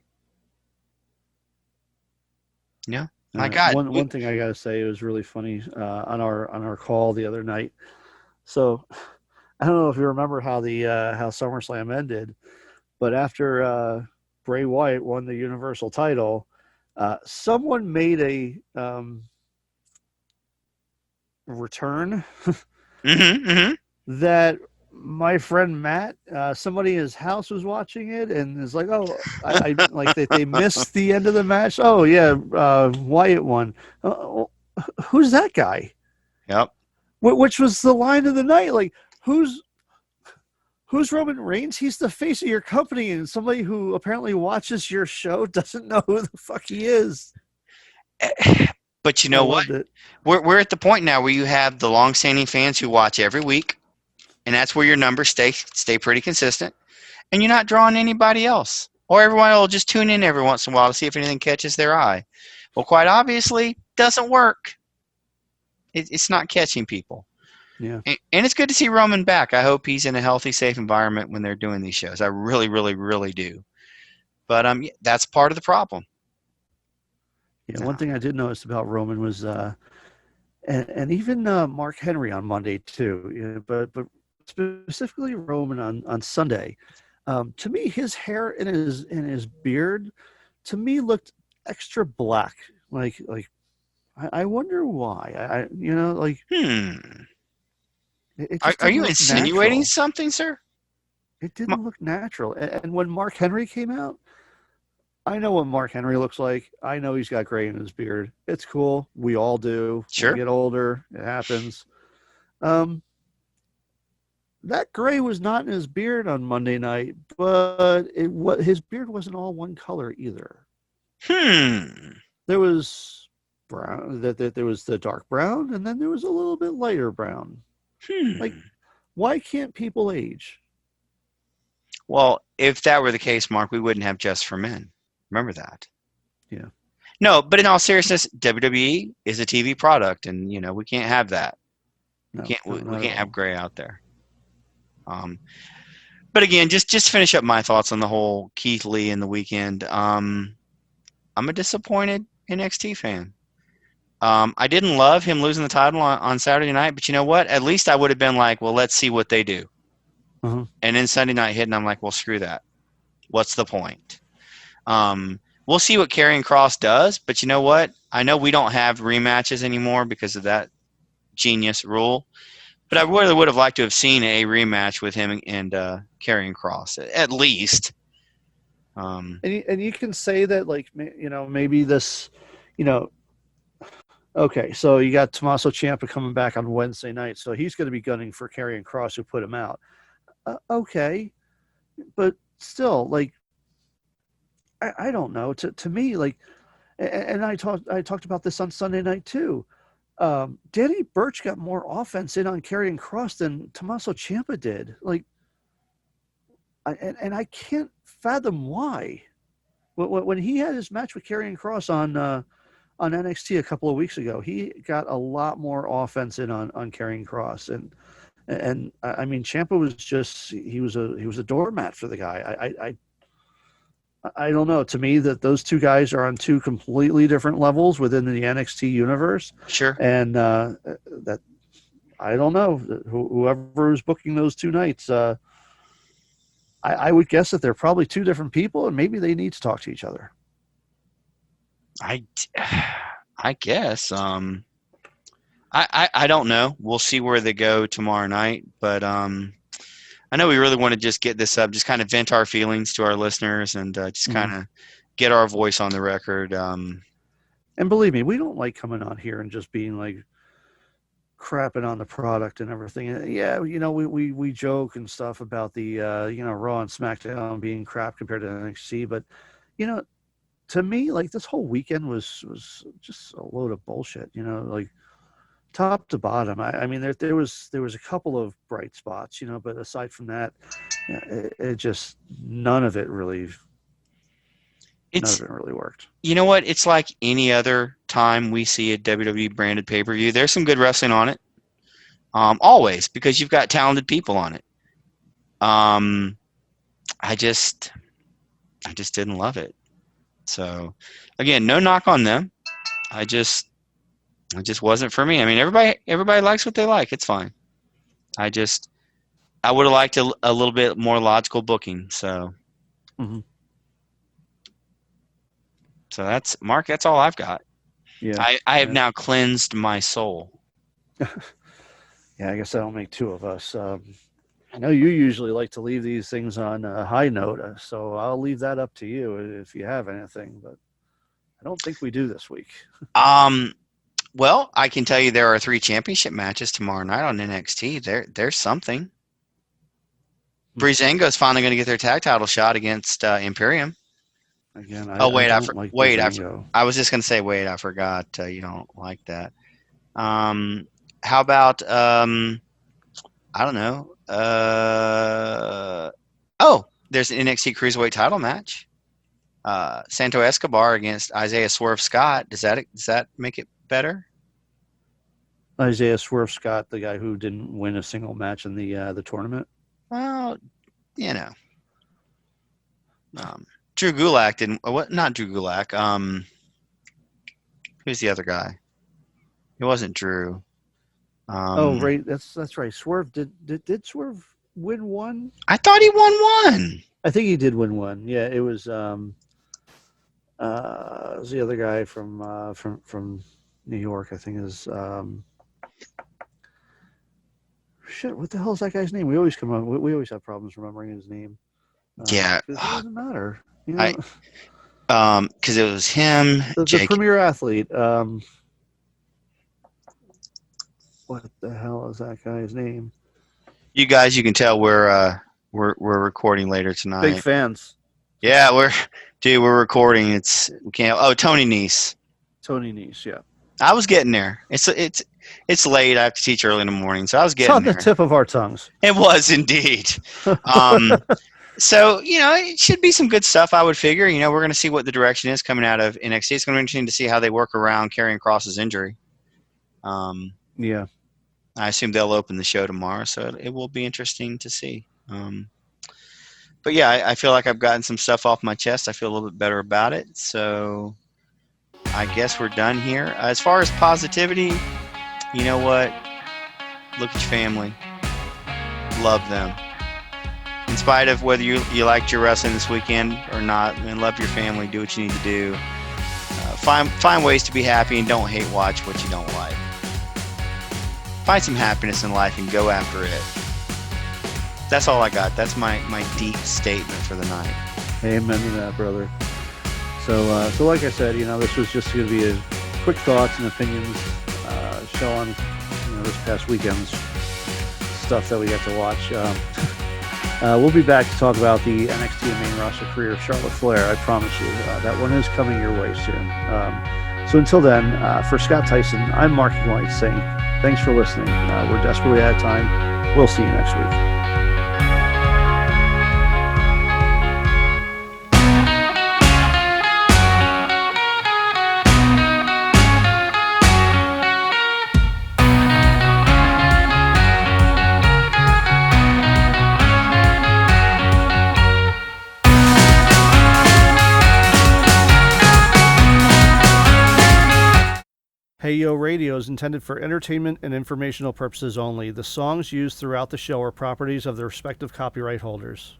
Speaker 2: Yeah. My God.
Speaker 1: One thing I gotta say, it was really funny on our call the other night. So I don't know if you remember how how SummerSlam ended, but after Bray Wyatt won the Universal title, someone made a return that my friend Matt, somebody in his house was watching it and is like, oh, I like that they missed the end of the match. Oh yeah, Wyatt won. Who's that guy?
Speaker 2: Yep.
Speaker 1: Which was the line of the night. Like, who's Who's Roman Reigns? He's the face of your company, and somebody who apparently watches your show doesn't know who the fuck he is.
Speaker 2: But you
Speaker 1: I
Speaker 2: know what?
Speaker 1: loved it.
Speaker 2: We're at the point now where you have the long-standing fans who watch every week, and that's where your numbers stay pretty consistent, and you're not drawing anybody else. Or everyone will just tune in every once in a while to see if anything catches their eye. Well, quite obviously, doesn't work. It's not catching people.
Speaker 1: Yeah.
Speaker 2: And it's good to see Roman back. I hope he's in a healthy, safe environment when they're doing these shows. I really, really, really do. But that's part of the problem.
Speaker 1: Yeah.
Speaker 2: No.
Speaker 1: One thing I did notice about Roman was, and even Mark Henry on Monday too. But specifically Roman on Sunday. To me, his hair and his beard, to me, looked extra black. Like I wonder why. Like it just
Speaker 2: Are
Speaker 1: didn't
Speaker 2: you
Speaker 1: look
Speaker 2: insinuating
Speaker 1: natural.
Speaker 2: something, sir?
Speaker 1: It didn't look natural. And when Mark Henry came out, I know what Mark Henry looks like. I know he's got gray in his beard. It's cool. We all do. When we
Speaker 2: Sure.
Speaker 1: get older, it happens. Um, that gray was not in his beard on Monday night, but his beard wasn't all one color either. There was brown. That there was the dark brown, and then there was a little bit lighter brown. Like, why can't people age?
Speaker 2: Well, if that were the case, Mark, we wouldn't have Just for Men. Remember that.
Speaker 1: Yeah.
Speaker 2: No, but in all seriousness, WWE is a TV product, and we can't have that.
Speaker 1: No,
Speaker 2: We
Speaker 1: not at
Speaker 2: can't have
Speaker 1: all.
Speaker 2: gray out there. But again, just to finish up my thoughts on the whole Keith Lee and the weekend. I'm a disappointed NXT fan. I didn't love him losing the title on Saturday night, but you know what? At least I would have been like, well, let's see what they do.
Speaker 1: Uh-huh.
Speaker 2: And then Sunday night hit, and I'm like, well, screw that. What's the point? We'll see what Karrion Kross does, but you know what? I know we don't have rematches anymore because of that genius rule, but I really would have liked to have seen a rematch with him and Karrion Kross, at least.
Speaker 1: And you can say that, like, maybe this, okay, so you got Tommaso Ciampa coming back on Wednesday night, so he's going to be gunning for Karrion Kross, who put him out. Okay, but still, like, I don't know. To me, like, and I talked about this on Sunday night too. Danny Burch got more offense in on Karrion Kross than Tommaso Ciampa did. Like, and I can't fathom why. When he had his match with Karrion Kross on NXT a couple of weeks ago, he got a lot more offense in on Karrion Kross, and I mean, Ciampa was just he was a doormat for the guy. I don't know. To me, that those two guys are on two completely different levels within the NXT universe.
Speaker 2: Sure.
Speaker 1: And that I don't know. Whoever is booking those two nights, I would guess that they're probably two different people, and maybe they need to talk to each other.
Speaker 2: I guess. I don't know. We'll see where they go tomorrow night, but I know we really want to just get this up, just kind of vent our feelings to our listeners, and just kind of get our voice on the record.
Speaker 1: And believe me, we don't like coming on here and just being like crapping on the product and everything. Yeah, we joke and stuff about the Raw and SmackDown being crap compared to NXT, but to me, like, this whole weekend was just a load of bullshit. Like, top to bottom. I mean, there was a couple of bright spots, but aside from that, it just none of it really worked.
Speaker 2: You know what? It's like any other time we see a WWE branded pay-per-view. There's some good wrestling on it, always, because you've got talented people on it. I just didn't love it. So, again, no knock on them. It just wasn't for me. I mean, everybody likes what they like. It's fine. I would have liked a little bit more logical booking. So, so that's Mark. That's all I've got.
Speaker 1: Yeah,
Speaker 2: I have now cleansed my soul.
Speaker 1: Yeah, I guess that'll make two of us. I know you usually like to leave these things on a high note, so I'll leave that up to you if you have anything. But I don't think we do this week.
Speaker 2: Well, I can tell you there are 3 championship matches tomorrow night on NXT. There's something. Breezango's finally going to get their tag title shot against Imperium.
Speaker 1: Again,
Speaker 2: Oh,
Speaker 1: I
Speaker 2: wait,
Speaker 1: don't like Breezango.
Speaker 2: I was just going to say, wait, I forgot. You don't like that. How about, I don't know. Oh, there's an NXT Cruiserweight title match. Santo Escobar against Isaiah Swerve Scott. Does that make it better?
Speaker 1: Isaiah Swerve Scott, the guy who didn't win a single match in the tournament.
Speaker 2: Well, you know, Drew Gulak didn't. What? Not Drew Gulak. Who's the other guy? It wasn't Drew.
Speaker 1: Oh, right. That's right. Swerve did Swerve win one?
Speaker 2: I thought he won one.
Speaker 1: I think he did win one. Yeah, it was the other guy from New York. I think is shit. What the hell is that guy's name? We always come up. We always have problems remembering his name.
Speaker 2: Yeah,
Speaker 1: it doesn't matter. You know?
Speaker 2: Because it was him,
Speaker 1: the premier athlete. What the hell is that guy's name?
Speaker 2: You guys, you can tell we're recording later tonight.
Speaker 1: Big fans.
Speaker 2: Yeah, we're recording. We can't. Oh, Tony Nese.
Speaker 1: Tony Nese, yeah.
Speaker 2: I was getting there. It's late. I have to teach early in the morning, so I was getting there.
Speaker 1: It's on the tip of our tongues.
Speaker 2: It was indeed. So, it should be some good stuff, I would figure. We're going to see what the direction is coming out of NXT. It's going to be interesting to see how they work around Karrion Kross's injury.
Speaker 1: Yeah.
Speaker 2: I assume they'll open the show tomorrow, so it will be interesting to see. But yeah, I feel like I've gotten some stuff off my chest. I feel a little bit better about it. So I guess we're done here. As far as positivity, you know what? Look at your family. Love them. In spite of whether you liked your wrestling this weekend or not, and love your family. Do what you need to do. Find ways to be happy and don't hate watch what you don't like. Find some happiness in life and go after it. That's all I got. That's my deep statement for the night.
Speaker 1: Amen to that, brother. So like I said, this was just going to be a quick thoughts and opinions show on this past weekend's stuff that we got to watch. We'll be back to talk about the NXT and main roster career of Charlotte Flair. I promise you, that one is coming your way soon. So until then, for Scott Tyson, I'm Mark White saying thanks for listening. We're desperately out of time. We'll see you next week. Hey Yo Radio is intended for entertainment and informational purposes only. The songs used throughout the show are properties of their respective copyright holders.